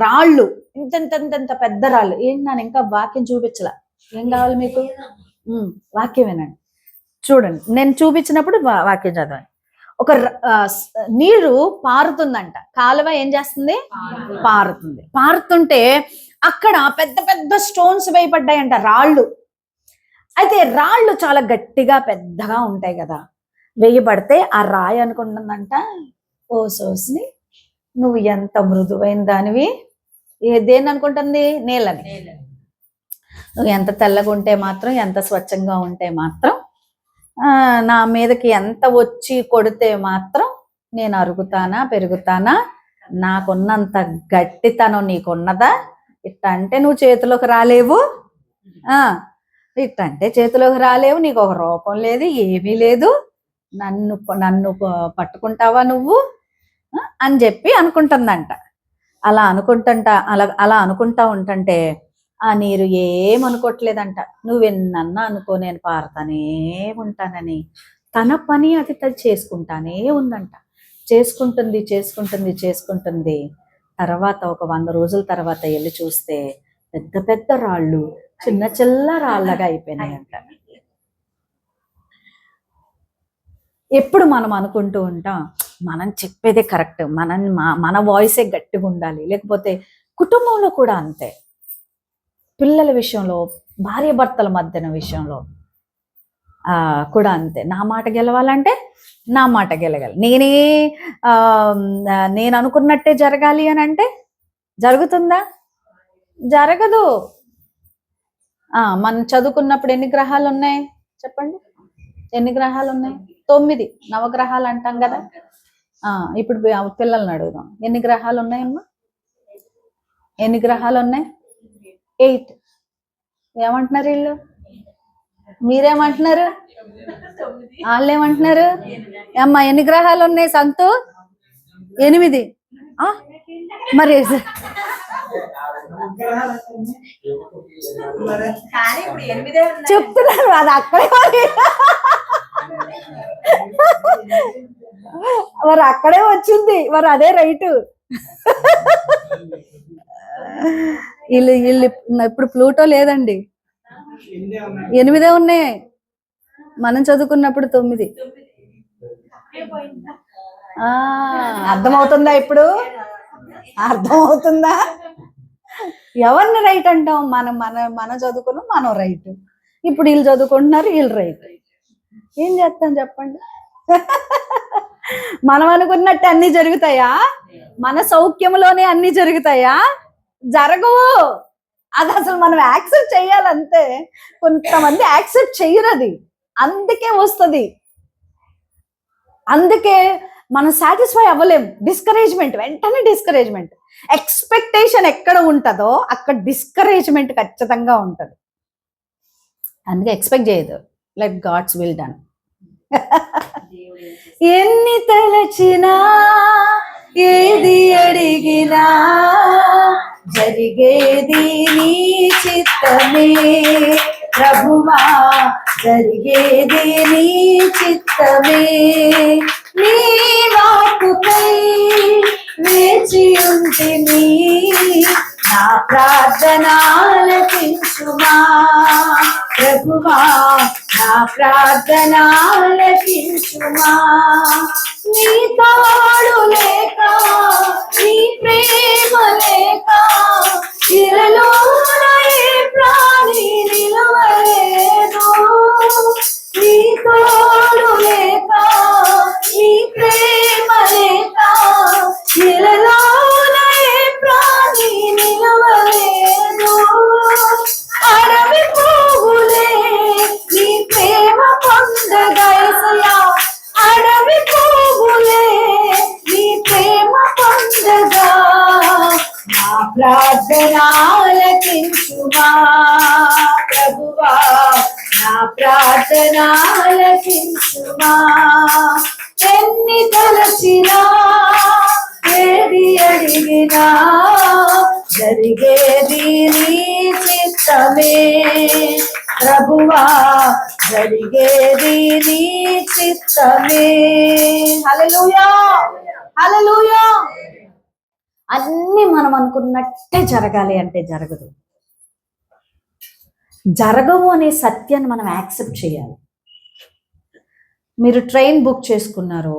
రాళ్ళు, ఇంత పెద్ద రాళ్ళు. ఏంటి నాన్న ఇంకా వాక్యం చూపించలా? ఏం కావాలి మీకు? వాక్యం వినండి, చూడండి. నేను చూపించినప్పుడు వాక్యం చదవండి. ఒక నీరు పారుతుందంట. కాలువ ఏం చేస్తుంది? పారుతుంది. పారుతుంటే అక్కడ పెద్ద పెద్ద స్టోన్స్ వేయబడ్డాయంట, రాళ్ళు. అయితే రాళ్ళు చాలా గట్టిగా పెద్దగా ఉంటాయి కదా. వేయబడితే ఆ రాయి అనుకుంటుందంట, ఓ సోస్ని, నువ్వు ఎంత మృదువైన దానివి. దేన్ని అనుకుంటుంది? నేలని. నువ్వు ఎంత తెల్లగా ఉంటే మాత్రం, ఎంత స్వచ్ఛంగా ఉంటే మాత్రం, నా మీదకి ఎంత వచ్చి కొడితే మాత్రం నేను అరుగుతానా, పెరుగుతానా? నాకున్నంత గట్టితనం నీకున్నదా? ఇట్ట అంటే నువ్వు చేతిలోకి రాలేవు, ఇట్టంటే చేతిలోకి రాలేవు, నీకు ఒక రూపం లేదు, ఏమీ లేదు, నన్ను పట్టుకుంటావా నువ్వు అని చెప్పి అనుకుంటుందంట. అలా అనుకుంటా ఉంటుంటే ఆ నీరు ఏమనుకోవట్లేదంట. నువ్వెన్నన్నా అనుకో, నేను పారుతానే ఉంటానని తన పని అది చేసుకుంటానే ఉందంట. చేసుకుంటుంది. తర్వాత ఒక 100 రోజుల తర్వాత వెళ్ళి చూస్తే పెద్ద పెద్ద రాళ్ళు చిన్న రాళ్ళగా అయిపోయినాయంట. ఎప్పుడు మనం అనుకుంటూ ఉంటాం మనం చెప్పేదే కరెక్ట్, మన వాయిసే గట్టిగా ఉండాలి. లేకపోతే కుటుంబంలో కూడా అంతే, పిల్లల విషయంలో, భార్య భర్తల మధ్యన విషయంలో కూడా అంతే. నా మాట గెలవాలంటే నా మాట గెలగాలి. నేను అనుకున్నట్టే జరగాలి అని అంటే జరుగుతుందా? జరగదు. మనం చదువుకున్నప్పుడు ఎన్ని గ్రహాలు ఉన్నాయి చెప్పండి? ఎన్ని గ్రహాలు ఉన్నాయి? 9 నవగ్రహాలు అంటాం కదా. ఇప్పుడు పిల్లల్ని అడుగుదాం, ఎన్ని గ్రహాలు ఉన్నాయమ్మా? ఎన్ని గ్రహాలు ఉన్నాయి? 8. ఏమంటున్నారు వీళ్ళు? మీరేమంటున్నారు? వాళ్ళు ఏమంటున్నారు? అమ్మా ఎన్ని గ్రహాలు ఉన్నాయి సంతు? 8. మరి చెప్తున్నారు, అది అక్కడే మరి అక్కడే వచ్చింది, మరి అదే రైటు. వీళ్ళు ఇప్పుడు ప్లూటో లేదండి, 8 ఉన్నాయి, మనం చదువుకున్నప్పుడు 9. అర్థమవుతుందా ఇప్పుడు? అర్థమవుతుందా? ఎవరిని రైట్ అంటాం? మన చదువుకున్నాం, మనం రైట్. ఇప్పుడు వీళ్ళు చదువుకుంటున్నారు, వీళ్ళు రైట్. ఏం చేస్తాం చెప్పండి? మనం అనుకున్నట్టు అన్ని జరుగుతాయా? మన సౌఖ్యంలోనే అన్ని జరుగుతాయా? జరగవు. అది అసలు మనం యాక్సెప్ట్ చేయాలంతే. కొంతమంది యాక్సెప్ట్ చెయ్యరు, అది అందుకే వస్తుంది. అందుకే మనం సాటిస్ఫై అవ్వలేం. డిస్కరేజ్మెంట్, వెంటనే డిస్కరేజ్మెంట్. ఎక్స్పెక్టేషన్ ఎక్కడ ఉంటుందో అక్కడ డిస్కరేజ్మెంట్ ఖచ్చితంగా ఉంటుంది. అందుకే ఎక్స్పెక్ట్ చేయదు. Let God's will done. ఎన్ని తలచినా ఏది అడిగినా జరిగేది నీ చిత్తమే ప్రభువా, జరిగేది నీ చిత్తమే. నీ వాక్కుకై వేచి ఉంటిని, నా ప్రార్థన ఆలకించుమా ప్రభువా, నా ప్రార్థన ఆలకించుమా. నీ తోడు లేక, నీ ప్రేమ లేక ఇరలోన ఏ ప్రాణి నిలవలేదు. నీ తోడు లేక, నీ ప్రేమ లేక ఇరలోన ఏ ప్రాణి నిలవలేదు. అడవి పువ్వులే నీ ప్రేమ పొందగయసయా, అడవి పువ్వులే నీ ప్రేమ పొందగా, నా ప్రార్థన ఆలకించుమా ప్రభువా, నా ప్రార్థన ఆలకించుమా. ఎన్ని తలచినా ఏది అడిగినా జరిగేది నీ చిత్తమే ప్రభువా, జరిగేది నీ చిత్తమే. హల్లెలూయా, హల్లెలూయా. అన్ని మనం అనుకున్నట్టే జరగాలి అంటే జరగదు. జరగవు అనే సత్యాన్ని మనం యాక్సెప్ట్ చేయాలి. మీరు ట్రైన్ బుక్ చేసుకున్నారు,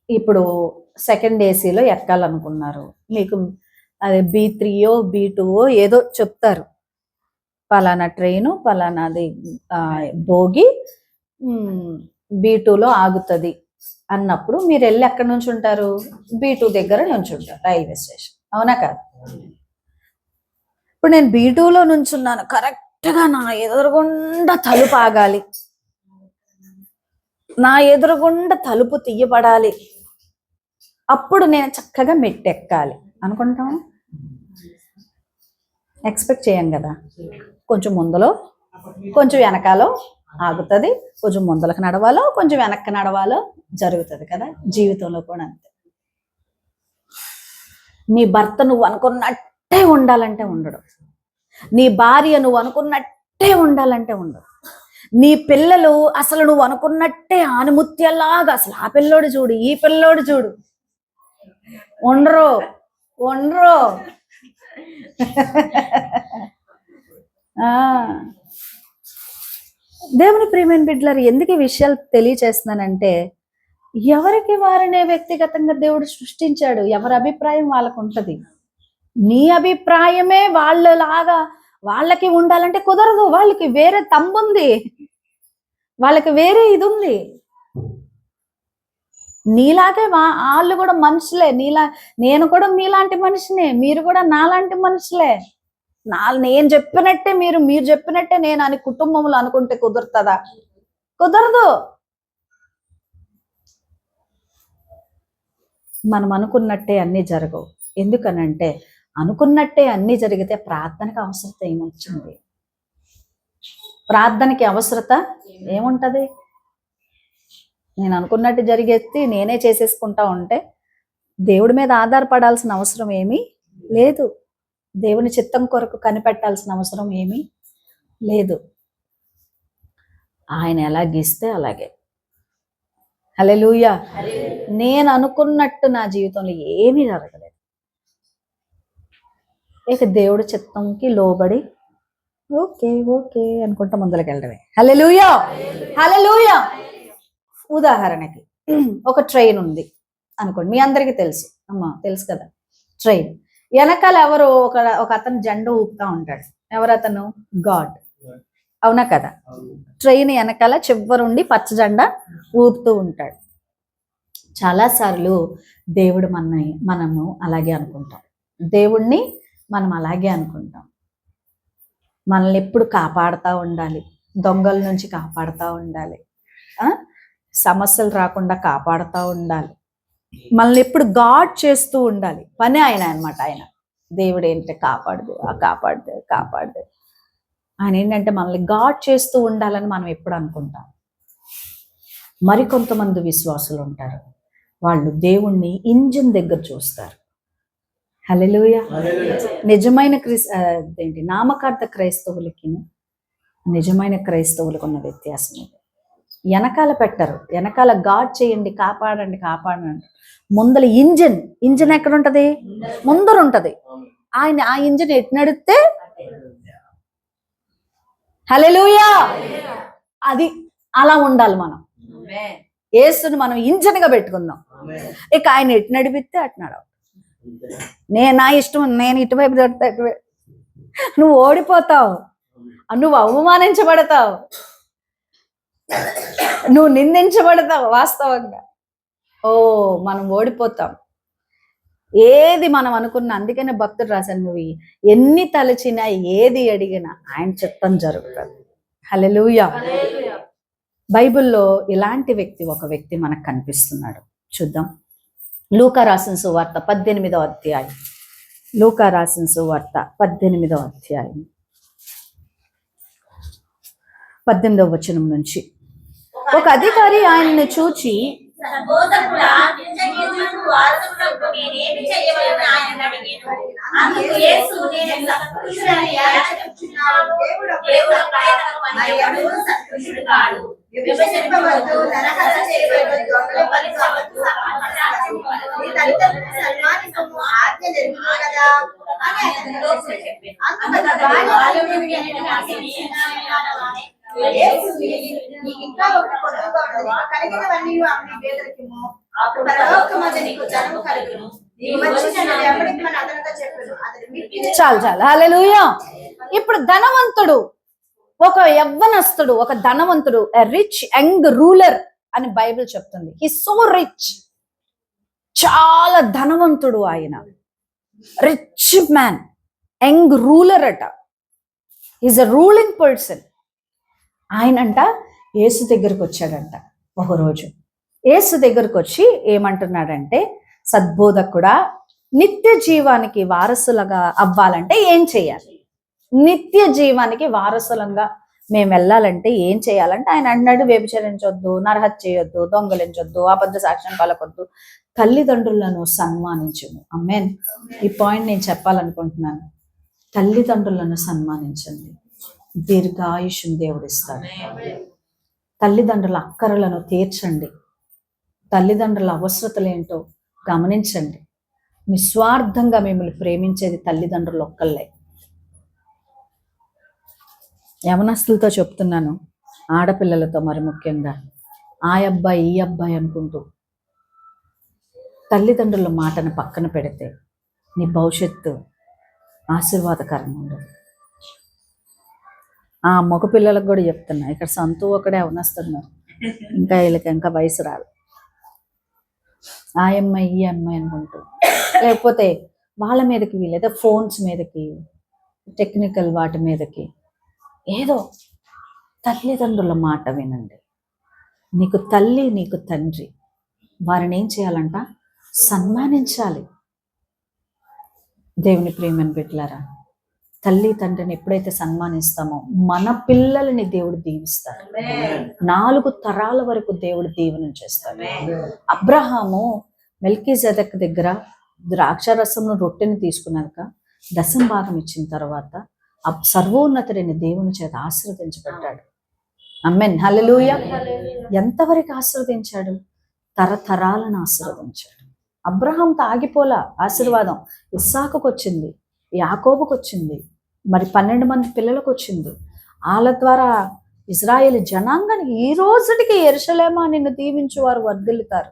ఇప్పుడు సెకండ్ ఏసీలో ఎక్కాలనుకున్నారు. మీకు అదే B3 B2 ఏదో చెప్తారు, పలానా ట్రైను పలానాది భోగి B2లో ఆగుతుంది అన్నప్పుడు మీరు వెళ్ళి ఎక్కడి నుంచి ఉంటారు? B2 దగ్గర నుంచి ఉంటారు, రైల్వే స్టేషన్. అవునా కాదు? ఇప్పుడు నేను B2లో నుంచున్నాను, కరెక్ట్గా నా ఎదురుగుండా తలుపు ఆగాలి, నా ఎదురుగుండా తలుపు తీయబడాలి, అప్పుడు నేను చక్కగా మెట్టెక్కాలి అనుకుంటాం. ఎక్స్పెక్ట్ చేయం కదా. కొంచెం ముందులో కొంచెం వెనకాలో ఆగుతుంది, కొంచెం ముందలకు నడవాలో కొంచెం వెనక్కి నడవాలో జరుగుతుంది కదా. జీవితంలో కూడా అంతే. నీ భర్త నువ్వు అనుకున్నట్టే ఉండాలంటే ఉండడు, నీ భార్య నువ్వు అనుకున్నట్టే ఉండాలంటే ఉండదు, నీ పిల్లలు అసలు నువ్వు అనుకున్నట్టే ఆనుముత్యాలాగా, అసలు ఆ పిల్లోడు చూడు ఈ పిల్లోడు చూడు, ఉండరు ఉండరు. దేవుని ప్రియమైన బిడ్డలారా, ఎందుకు ఈ విషయాలు తెలియచేస్తున్నానంటే, ఎవరికి వారినే వ్యక్తిగతంగా దేవుడు సృష్టించాడు. ఎవరి అభిప్రాయం వాళ్ళకు ఉంటది. నీ అభిప్రాయమే వాళ్ళలాగా వాళ్ళకి ఉండాలంటే కుదరదు. వాళ్ళకి వేరే తమ్ముంది, వాళ్ళకి వేరే ఇది ఉంది. నీలాగే వాళ్ళు కూడా మనుషులే, నేను కూడా మీలాంటి మనిషినే, మీరు కూడా నాలాంటి మనుషులే. నేను చెప్పినట్టే మీరు చెప్పినట్టే నేను అని కుటుంబంలో అనుకుంటే కుదురుతుందా? కుదరదు. మనం అనుకున్నట్టే అన్నీ జరగవు. ఎందుకనంటే అనుకున్నట్టే అన్నీ జరిగితే ప్రార్థనకి అవసరత ఏమొచ్చింది? ప్రార్థనకి అవసరత ఏముంటది? నేను అనుకున్నట్టు జరిగేసి నేనే చేసేసుకుంటా ఉంటే దేవుడి మీద ఆధారపడాల్సిన అవసరం ఏమీ లేదు. దేవుని చిత్తం కొరకు కనిపెట్టాల్సిన అవసరం ఏమీ లేదు. ఆయన ఎలా గీస్తే అలాగే. హల్లెలూయా. నేను అనుకున్నట్టు నా జీవితంలో ఏమీ జరగలేదు. ఇక దేవుడి చిత్తంకి లోబడి ఓకే ఓకే అనుకుంటా ముందరికి వెళ్ళడమే. హల్లెలూయా, హల్లెలూయా. ఉదాహరణకి ఒక ట్రైన్ ఉంది అనుకోండి, మీ అందరికీ తెలుసు అమ్మా, తెలుసు కదా ట్రైన్. వెనకాల ఎవరు ఒక అతను జెండా ఊపుతా ఉంటాడు. ఎవరతను? గాడ్. అవునా కదా? ట్రైన్ వెనకాల చివరుండి పచ్చ జెండా ఊపుతూ ఉంటాడు. చాలాసార్లు దేవుడు మనము అలాగే అనుకుంటాం. దేవుణ్ణి మనం అలాగే అనుకుంటాం. మనల్ని ఎప్పుడు కాపాడుతూ ఉండాలి, దొంగల నుంచి కాపాడుతూ ఉండాలి, సమస్యలు రాకుండా కాపాడుతూ ఉండాలి, మనల్ని ఎప్పుడు గాడ్ చేస్తూ ఉండాలి. పని ఆయన అనమాట. ఆయన దేవుడు ఏంటంటే కాపాడదు, కాపాడదు. ఆయన ఏంటంటే మనల్ని గాడ్ చేస్తూ ఉండాలని మనం ఎప్పుడు అనుకుంటాం. మరికొంతమంది విశ్వాసులు ఉంటారు, వాళ్ళు దేవుణ్ణి ఇంజిన్ దగ్గర చూస్తారు. హల్లెలూయా. నిజమైన నామకార్థ క్రైస్తవులకి నిజమైన క్రైస్తవులకు ఉన్న వ్యత్యాసం ఇది. వెనకాల పెట్టరు, వెనకాల గాడ్ చేయండి, కాపాడండి ముందల ఇంజిన్ ఎక్కడ ఉంటది? ముందర ఉంటది. ఆయన ఆ ఇంజిన్ ఎటు నడిస్తే హల్లెలూయా, అది అలా ఉండాలి. మనం యేసుని మనం ఇంజిన్ గా పెట్టుకుందాం. ఇక ఆయన ఎటు నడిపిస్తే అటు నడవ. నా ఇష్టం, నేను ఇటువైపు దొరికితే అటువైపు. నువ్వు ఓడిపోతావు, నువ్వు అవమానించబడతావు, నువ్వు నిందించబడతావు. వాస్తవంగా మనం ఓడిపోతాం. ఏది మనం అనుకున్నా, అందుకనే భక్తుడు రాశాను, నువ్వు ఎన్ని తలచినా ఏది అడిగినా ఆయన చిత్తం జరుగుతుంది. హల్లెలూయా. బైబిల్లో ఇలాంటి ఒక వ్యక్తి మనకు కనిపిస్తున్నాడు. చూద్దాం. లూకా రాసిన సువార్త 18వ అధ్యాయం. లూకా రాసిన సువార్త 18వ అధ్యాయం 18వ వచనం నుంచి. ఒక అధికారి ఆయన్ని చూచి, చాలు. హల్లెలూయా. ఇప్పుడు ధనవంతుడు, ఒక యవ్వనస్తుడు, ఒక ధనవంతుడు, రిచ్ యంగ్ రూలర్ అని బైబిల్ చెప్తుంది. హి సో రిచ్, చాలా ధనవంతుడు ఆయన, రిచ్ మ్యాన్, యంగ్ రూలర్ అట. Is a ruling person. ఆయనంట యేసు దగ్గరకు వచ్చాడంట ఒకరోజు. యేసు దగ్గరకు వచ్చి ఏమంటున్నాడంటే, సద్బోధకుడా, నిత్య జీవానికి వారసులుగా అవ్వాలంటే ఏం చేయాలి? నిత్య జీవానికి వారసులంగా మేము వెళ్ళాలంటే ఏం చేయాలంటే ఆయన అన్నాడు, వ్యభిచరించొద్దు, నరహత్య చేయొద్దు, దొంగలించొద్దు, అబద్ధ సాక్ష్యం పలకొద్దు, తల్లిదండ్రులను సన్మానించము. ఆమేన్. ఈ పాయింట్ నేను చెప్పాలనుకుంటున్నాను. తల్లిదండ్రులను సన్మానించండి, దీర్ఘాయుష్ని దేవుడిస్తాడు. తల్లిదండ్రుల అక్కరలను తీర్చండి, తల్లిదండ్రుల అవసరతలు ఏంటో గమనించండి. నిస్వార్థంగా మిమ్మల్ని ప్రేమించేది తల్లిదండ్రులు ఒక్కళ్ళే. యవనస్తులతో చెప్తున్నాను, ఆడపిల్లలతో మరి ముఖ్యంగా, ఆ అబ్బాయి ఈ అబ్బాయి అనుకుంటూ తల్లిదండ్రుల మాటను పక్కన పెడితే నీ భవిష్యత్తు ఆశీర్వాదకరంగా ఉండదు. ఆ మగ పిల్లలకు కూడా చెప్తున్నా, ఇక్కడ సంతు ఒకడే అవనస్తున్నారు, ఇంకా వీళ్ళకి ఇంకా వయసు రాదు. ఆ అమ్మాయి ఈ అమ్మాయి అనుకుంటూ, లేకపోతే వాళ్ళ మీదకి వీళ్ళైతే ఫోన్స్ మీదకి, టెక్నికల్ వాటి మీదకి, ఏదో తల్లిదండ్రుల మాట వినండి. నీకు తల్లి, నీకు తండ్రి, వారిని ఏం చేయాలంట? సన్మానించాలి. దేవుని ప్రేమను బిడ్డలారా, తల్లి తండ్రిని ఎప్పుడైతే సన్మానిస్తామో మన పిల్లలని దేవుడు దీవిస్తాడు. 4 తరాల వరకు దేవుడు దీవెన చేస్తాడు. అబ్రహాము మెల్కీజెదెక్ దగ్గర ద్రాక్షరసమును రొట్టెని తీసుకున్నాక 10వ భాగం ఇచ్చిన తర్వాత సర్వోన్నతుడైన దేవుని చేత ఆశీర్వదించబడ్డాడు. ఆమేన్. హల్లెలూయా. ఎంతవరకు ఆశీర్వదించాడు? తరతరాలను ఆశీర్వదించాడు. అబ్రహాంతో ఆగిపోలా ఆశీర్వాదం. ఇస్సాకుకు వచ్చింది, యాకోబుకు వచ్చింది, మరి 12 మంది పిల్లలకు వచ్చింది. వాళ్ళ ద్వారా ఇజ్రాయేల్ జనాంగానికి ఈ రోజుకి యెరూషలేమా నిన్ను దీవించు వారు వర్ధిల్లుతారు.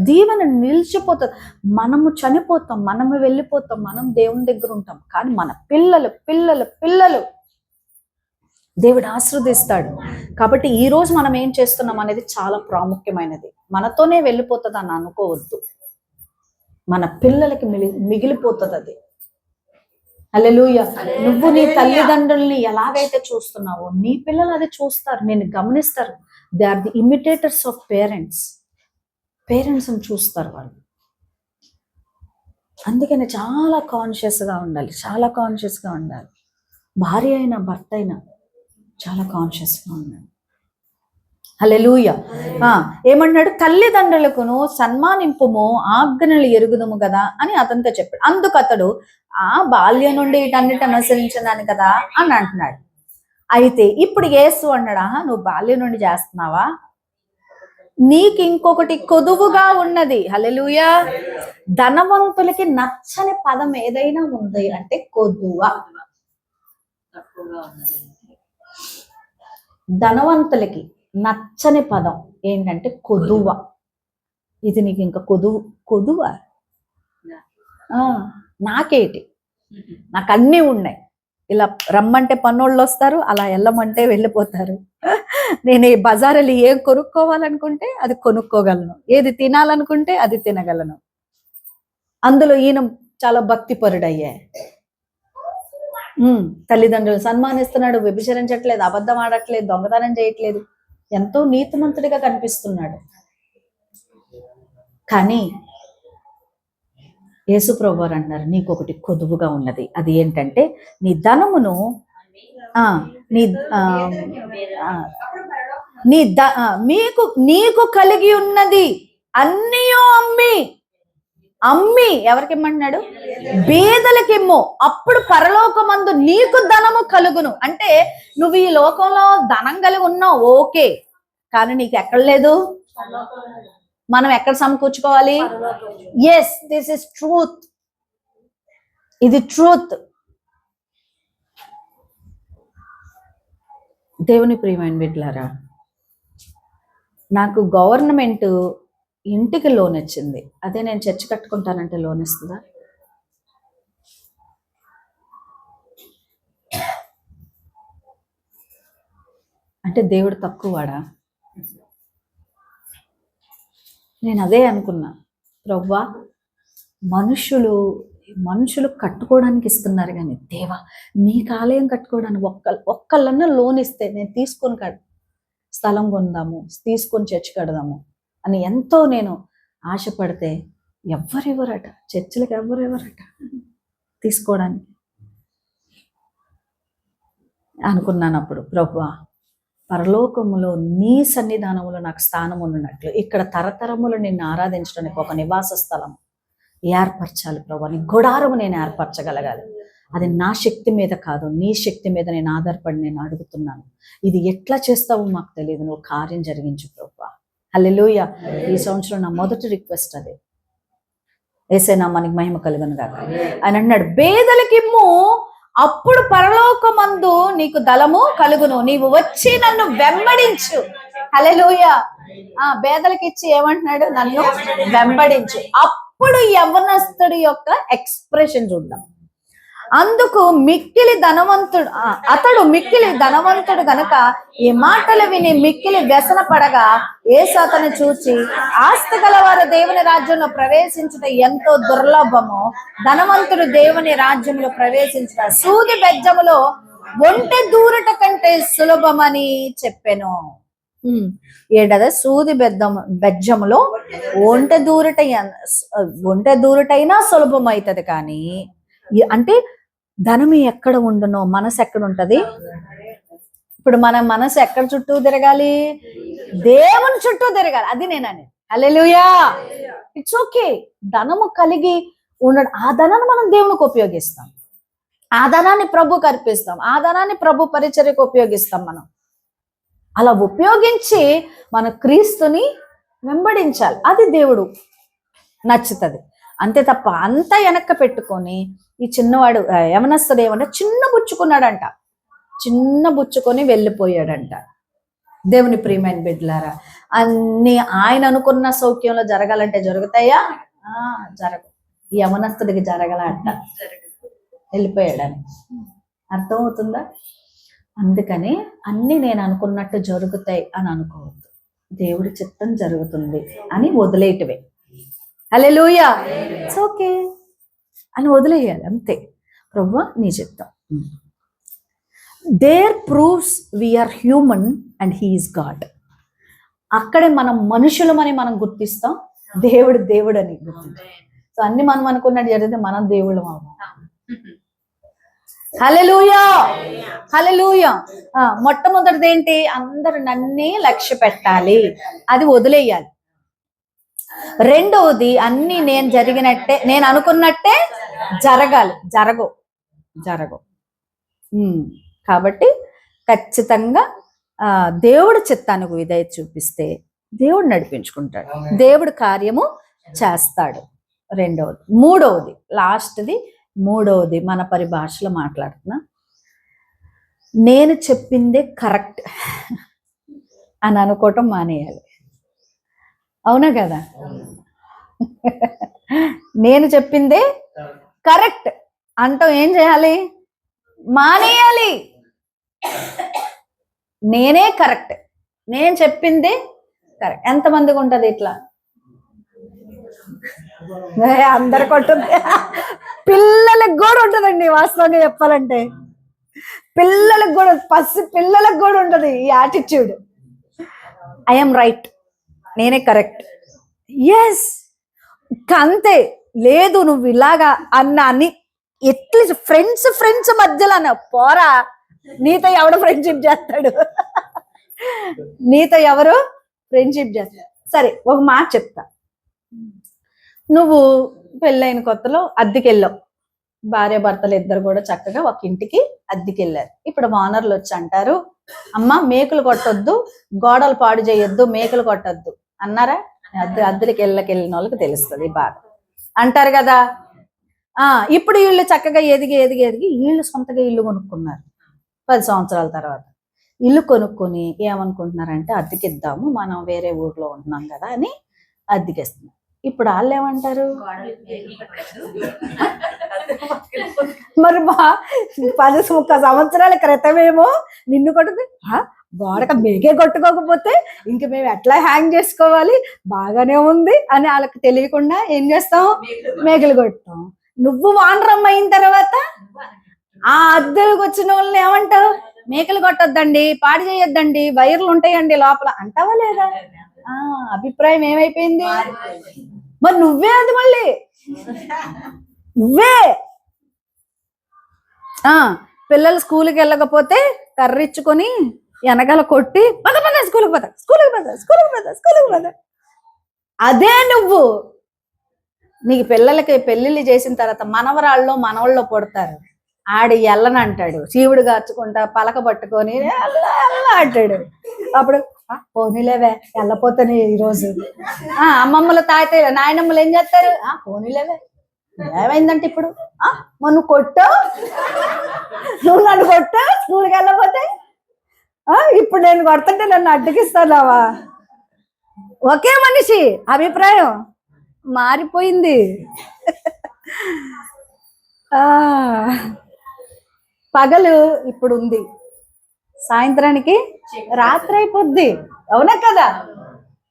దీవెన నిలిచిపోతుంది. మనము చనిపోతాం, మనము వెళ్ళిపోతాం, మనం దేవుని దగ్గర ఉంటాం, కానీ మన పిల్లలు పిల్లలు పిల్లలు దేవుడు ఆశీర్వదిస్తాడు. కాబట్టి ఈ రోజు మనం ఏం చేస్తున్నాం అనేది చాలా ప్రాముఖ్యమైనది. మనతోనే వెళ్ళిపోతుంది అని అనుకోవద్దు, మన పిల్లలకి మిగిలిపోతుంది అది. హల్లెలూయా. నువ్వు నీ తల్లిదండ్రుల్ని ఎలాగైతే చూస్తున్నావో నీ పిల్లలు అది చూస్తారు, నేను గమనిస్తారు. They are the imitators of parents. పేరెంట్స్ని చూస్తారు వాళ్ళు. అందుకని చాలా కాన్షియస్గా ఉండాలి, చాలా కాన్షియస్గా ఉండాలి. భార్య అయినా భర్త అయినా చాలా కాన్షియస్గా ఉండాలి. హల్లెలూయా. ఏమన్నాడు? తల్లిదండ్రులకును సన్మానింపుము, ఆజ్ఞలు ఎరుగుదము కదా అని అతనితో చెప్పాడు. అందుకు అతడు బాల్యం నుండి వీటన్నిటి అనుసరించినాను కదా అని అంటున్నాడు. అయితే ఇప్పుడు యేసు అన్నాడా, నువ్వు బాల్యం నుండి చేస్తున్నావా? నీకు ఇంకొకటి కొదువుగా ఉన్నది. హల్లెలూయా. ధనవంతులకి నచ్చని పదం ఏదైనా ఉంది అంటే కొదువ. ధనవంతులకి నచ్చని పదం ఏంటంటే కొదువ. ఇది నీకు ఇంకా కొదువ. నాకేటి, నాకు అన్నీ ఉన్నాయి. ఇలా రమ్మంటే పన్నోళ్ళు వస్తారు, అలా వెళ్ళమంటే వెళ్ళిపోతారు. నేను ఈ బజారులో ఏం కొనుక్కోవాలనుకుంటే అది కొనుక్కోగలను, ఏది తినాలనుకుంటే అది తినగలను. అందులో ఈయన చాలా భక్తిపరుడయ్యా. తల్లిదండ్రులు సన్మానిస్తున్నాడు, వ్యభిచరించట్లేదు, అబద్ధం ఆడట్లేదు, దొంగతనం చేయట్లేదు, ఎంతో నీతిమంతుడిగా కనిపిస్తున్నాడు. కానీ యేసుప్రభు వారు అన్నారు, నీకు ఒకటి కొదువుగా ఉన్నది. అది ఏంటంటే నీ ధనమును నీకు కలిగి ఉన్నది అన్నీ అమ్మి ఎవరికి ఇమ్మన్నాడు? బీదలకిమ్ము, అప్పుడు పరలోకమందు నీకు ధనము కలుగును. అంటే నువ్వు ఈ లోకంలో ధనం కలిగి ఉన్నావు ఓకే, కానీ నీకు ఎక్కడ లేదు. మనం ఎక్కడ సమకూర్చుకోవాలి? Yes, this is truth. ఇది ట్రూత్. దేవుని ప్రియమైన బిడ్డలారా, నాకు గవర్నమెంట్ ఇంటికి లోన్ ఇచ్చింది. అదే నేను చర్చ్ కట్టుకుంటానంటే లోన్ ఇస్తుందా? అంటే దేవుడు తక్కువవాడా? నేను అదే అనుకున్నా, ప్రభువా మనుషులు కట్టుకోవడానికి ఇస్తున్నారు, కానీ దేవా నీకు ఆలయం కట్టుకోవడానికి ఒక్కళ్ళన్నా లోన్ ఇస్తే నేను తీసుకొని స్థలం కొందాము, తీసుకొని చర్చ్ కడదాము అని ఎంతో నేను ఆశపడితే ఎవ్వరెవరట, చర్చిలకు ఎవ్వరెవరట తీసుకోవడానికి. అనుకున్నాను అప్పుడు, ప్రభువా పరలోకములో నీ సన్నిధానములో నాకు స్థానం ఉన్నట్లు ఇక్కడ తరతరములు నిన్ను ఆరాధించడానికి ఒక నివాస స్థలం ఏర్పరచాలి ప్రభువా. నీ గుడారము నేను ఏర్పరచగలగాలి. అది నా శక్తి మీద కాదు, నీ శక్తి మీద నేను ఆధారపడి నేను అడుగుతున్నాను. ఇది ఎట్లా చేస్తావో మాకు తెలియదు, నువ్వు కార్యం జరిగించు ప్రభువా. హల్లెలూయా. ఈ సంవత్సరం నా మొదటి రిక్వెస్ట్ అదే. యేసే నామానికి మహిమ కలుగును గాక. ఆయన అన్నాడు, బేదలకిమ్ము, అప్పుడు పరలోకమందు నీకు దళము కలుగును, నీవు వచ్చి నన్ను వెంబడించు. హల్లెలూయా. బేదలకి ఇచ్చి ఏమంటున్నాడు? నన్ను వెంబడించు. అప్పుడు యవ్వనస్తుడి యొక్క ఎక్స్ప్రెషన్ చూద్దాం. అందుకు అతడు మిక్కిలి ధనవంతుడు గనుక ఈ మాటలు విని మిక్కిలి వ్యసన పడగా యేసు అతను చూచి, ఆస్తి గలవారు దేవుని రాజ్యంలో ప్రవేశించుట ఎంతో దుర్లభము, ధనవంతుడు దేవుని రాజ్యంలో ప్రవేశించుట సూది బెజ్జములో ఒంటె దూరట కంటే సులభమని చెప్పెను. ఏంటదా? సూది బెజ్జములో ఒంటె దూరటైనా సులభం అవుతుంది, కానీ అంటే ధనము ఎక్కడ ఉండునో మనసు ఎక్కడ ఉంటది? ఇప్పుడు మన మనసు ఎక్కడ చుట్టూ తిరగాలి? దేవుని చుట్టూ తిరగాలి. అది నేనని. హల్లెలూయా. It's okay. ధనము కలిగి ఉండడం, ఆ ధనాన్ని మనం దేవునికి ఉపయోగిస్తాం, ఆ ధనాన్ని ప్రభుకి అర్పిస్తాం, ఆ ధనాన్ని ప్రభు పరిచర్యకు ఉపయోగిస్తాం. మనం అలా ఉపయోగించి మన క్రీస్తుని వెంబడించాలి. అది దేవుడు నచ్చుతుంది. అంతే తప్ప అంతా వెనక్క పెట్టుకొని ఈ చిన్నవాడు యవనస్తుడు ఏమన్నా చిన్న బుచ్చుకొని వెళ్ళిపోయాడంట. దేవుని ప్రియమైన బిడ్డలారా, అన్ని ఆయన అనుకున్న సౌఖ్యంలో జరగాలంటే జరుగుతాయా? జరగవు. ఈ యవనస్తుడికి జరగలంట, వెళ్ళిపోయాడని. అర్థమవుతుందా? అందుకని అన్ని నేను అనుకున్నట్టు జరుగుతాయి అని అనుకోవద్దు. దేవుడి చిత్తం జరుగుతుంది అని వదిలేయటమే. హల్లెలూయా, ఇట్స్ ఓకే అని వదిలేయాలి అంతే. ప్రభువా నీ చిత్తం. There proves we are human and he is God. అక్కడే మనం మనుషులమని మనం గుర్తిస్తాం, దేవుడు అని గుర్తిస్తాం. సో అన్ని మనం అనుకున్నట్టు జరిగితే మనం దేవుళ్ళం అవ్వం. హల్లెలూయా, హల్లెలూయా. మొట్టమొదటిది ఏంటి? అందరూ నన్నే లక్ష్య పెట్టాలి, అది వదిలేయాలి. రెండవది అన్ని నేను అనుకున్నట్టే జరగాలి, జరగవు. కాబట్టి ఖచ్చితంగా దేవుడి చిత్తానికి విధేయత చూపిస్తే దేవుడు నడిపించుకుంటాడు, దేవుడు కార్యము చేస్తాడు. రెండవది. మూడవది మన పరిభాషలో మాట్లాడుతున్నా, నేను చెప్పిందే కరెక్ట్ అని అనుకోవటం మానేయాలి. అవునా కదా? నేను చెప్పిందే కరెక్ట్ అంటాం, ఏం చేయాలి? మానేయాలి. నేనే కరెక్ట్, నేను చెప్పిందే కరెక్ట్. ఎంతమందికి ఉంటుంది ఇట్లా? అందరికి ఉంటుంది, పిల్లలకు కూడా ఉంటుందండి. వాస్తవంగా చెప్పాలంటే పిల్లలకు కూడా, పిల్లలకు కూడా ఉంటుంది ఈ యాటిట్యూడ్. ఐఎమ్ రైట్, నేనే కరెక్ట్. ఎస్, అంతే. లేదు నువ్వు ఇలాగా అని ఎట్లీస్ట్ ఫ్రెండ్స్ మధ్యలో పోరా, నీతో ఎవడు ఫ్రెండ్షిప్ చేస్తాడు? నీతో ఎవరు ఫ్రెండ్షిప్ చేస్తాడు? సరే, ఒక మాట చెప్తా. నువ్వు పెళ్ళైన కొత్తలో అద్దెకెళ్ళావు, భార్య భర్తలు ఇద్దరు కూడా చక్కగా ఒక ఇంటికి అద్దెకెళ్ళారు. ఇప్పుడు ఓనర్లు వచ్చి అంటారు, అమ్మ మేకులు కొట్టొద్దు, గోడలు పాడు చేయొద్దు, మేకులు కొట్టొద్దు అన్నారా? అద్దెలకి వెళ్ళిన వాళ్ళకి తెలుస్తుంది బాగా, అంటారు కదా. ఇప్పుడు వీళ్ళు చక్కగా ఎదిగి వీళ్ళు సొంతగా ఇల్లు కొనుక్కున్నారు. 10 సంవత్సరాల తర్వాత ఇల్లు కొనుక్కొని ఏమనుకుంటున్నారంటే, అద్దెకిద్దాము, మనం వేరే ఊర్లో ఉంటున్నాం కదా అని అద్దెకిస్తున్నారు. ఇప్పుడు వాళ్ళు ఏమంటారు? మరి 10 సంవత్సరాల క్రితమేమో నిన్ను కొట్టుకు గోడక మేకే కొట్టుకోకపోతే ఇంక మేము ఎట్లా హ్యాంగ్ చేసుకోవాలి, బాగానే ఉంది అని వాళ్ళకి తెలియకుండా ఏం చేస్తాం? మేకలు కొడతాం. నువ్వు వానరమ్మ అయిన తర్వాత ఆ అద్దెలకు వచ్చిన వాళ్ళని ఏమంటావు? మేకలు కొట్టొద్దండి, పాడు చేయొద్దండి, వైర్లు ఉంటాయండి లోపల అంటావా లేదా? అభిప్రాయం ఏమైపోయింది? మరి నువ్వే అది, మళ్ళీ నువ్వే. పిల్లలు స్కూల్కి వెళ్ళకపోతే కర్రిచ్చుకొని వెనకాల కొట్టి స్కూల్కి పోతా. అదే నువ్వు. నీకు పిల్లలకి పెళ్ళిళ్ళు చేసిన తర్వాత మనవళ్ళు పుడతారు, ఆడి ఎల్లనంటాడు, శివుడు గార్చుకుంటా పలక పట్టుకొని అంటాడు. అప్పుడు పోనీలేవే వెళ్ళపోతాను ఈరోజు. అమ్మమ్మలు తాతయ్య నాయనమ్మలు ఏం చేస్తారు? పోనీలేవే, ఏమైందంటే ఇప్పుడు నువ్వు కొట్టావు, నువ్వు నన్ను కొట్టావు స్కూల్కి వెళ్ళకపోతే, ఇప్పుడు నేను కొడుతుంటే నన్ను అడ్డగిస్తానావా? ఒకే మనిషి, అభిప్రాయం మారిపోయింది. పగలు ఇప్పుడు ఉంది, సాయంత్రానికి రాత్రి అయిపోద్ది. అవునా కదా?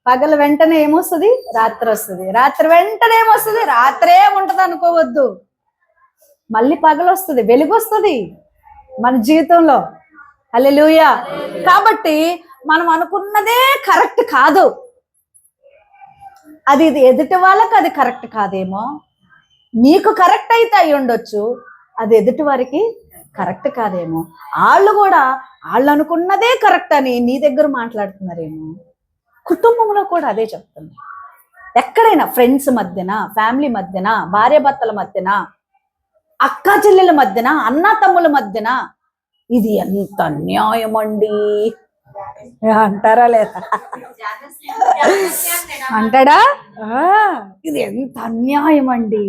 పగలు వెంటనే ఏమొస్తుంది? రాత్రి వస్తుంది. రాత్రి వెంటనే ఏమొస్తుంది? రాత్రే ఉంటది అనుకోవద్దు. మళ్ళీ పగలు వస్తుంది, వెలుగు వస్తుంది మన జీవితంలో. హల్లెలూయా. కాబట్టి మనం అనుకున్నదే కరెక్ట్ కాదు, అది ఎదుటి వాళ్ళకి అది కరెక్ట్ కాదేమో. నీకు కరెక్ట్ అయితే అయి ఉండొచ్చు, అది ఎదుటి వారికి కరెక్ట్ కాదేమో. వాళ్ళు అనుకున్నదే కరెక్ట్ అని నీ దగ్గర మాట్లాడుతున్నారేమో. కుటుంబంలో కూడా అదే చెప్తుంది. ఎక్కడైనా ఫ్రెండ్స్ మధ్యన, ఫ్యామిలీ మధ్యన, భార్య భర్తల మధ్యన, అక్క చెల్లెల మధ్యన, అన్న తమ్ముల మధ్యన ఇది ఎంత అన్యాయం అండి అంటారా లేదా? అంటాడా? ఇది ఎంత అన్యాయం అండి.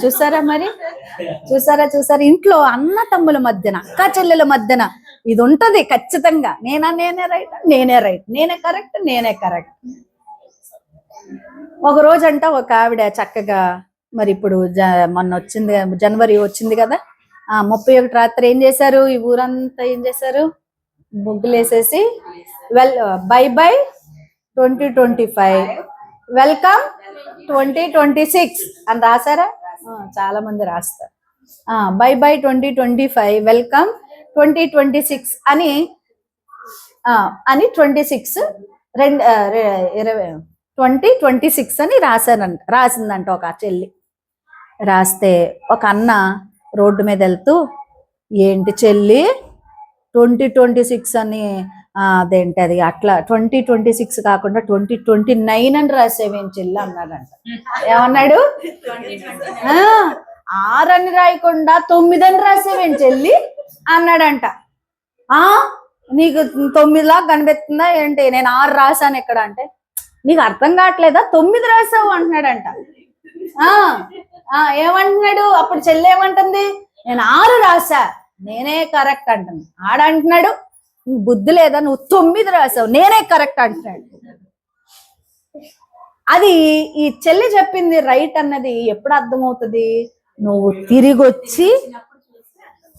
చూసారా మరి, చూసారా ఇంట్లో అన్న తమ్ముల మధ్యన, అక్క చెల్లెల మధ్యన ఇది ఉంటది ఖచ్చితంగా. నేనే రైట్, నేనే కరెక్ట్. ఒక రోజంట ఒక ఆవిడ చక్కగా, మరి ఇప్పుడు మొన్న వచ్చింది, జనవరి వచ్చింది కదా, 31 రాత్రి ఏం చేశారు, ఈ ఊరంతా ఏం చేశారు, ముగ్గులేసేసి బై 2025 వెల్కమ్ 2026 అని రాశారా? చాలా మంది రాస్తారు. బై 2025 వెల్కమ్ 2026 అని 2026 అని రాసిందంట ఒక చెల్లి. రాస్తే ఒక అన్న రోడ్డు మీద వెళ్తూ, ఏంటి చెల్లి 2026 అని, అదేంటి అది అట్లా 2026 కాకుండా 2029 అని రాసేవేం చెల్లి అన్నాడంట. ఏమన్నాడు? 6 అని రాయకుండా 9 అని రాసేవేం చెల్లి అన్నాడంట. నీకు 9 లాగా కనిపిస్తుందా ఏంటి, నేను 6 రాశాను ఎక్కడ అంటే, నీకు అర్థం కావట్లేదా, 9 రాసావు అంటున్నాడంట. ఏమంటున్నాడు అప్పుడు చెల్లి? ఏమంటుంది? నేను 6 రాసా, నేనే కరెక్ట్ అంటుంది. ఆడంటున్నాడు, బుద్ధి లేదా, నువ్వు 9 రాసావు, నేనే కరెక్ట్ అంటున్నాడు. అది ఈ చెల్లి చెప్పింది రైట్ అన్నది ఎప్పుడు అర్థమవుతుంది? నువ్వు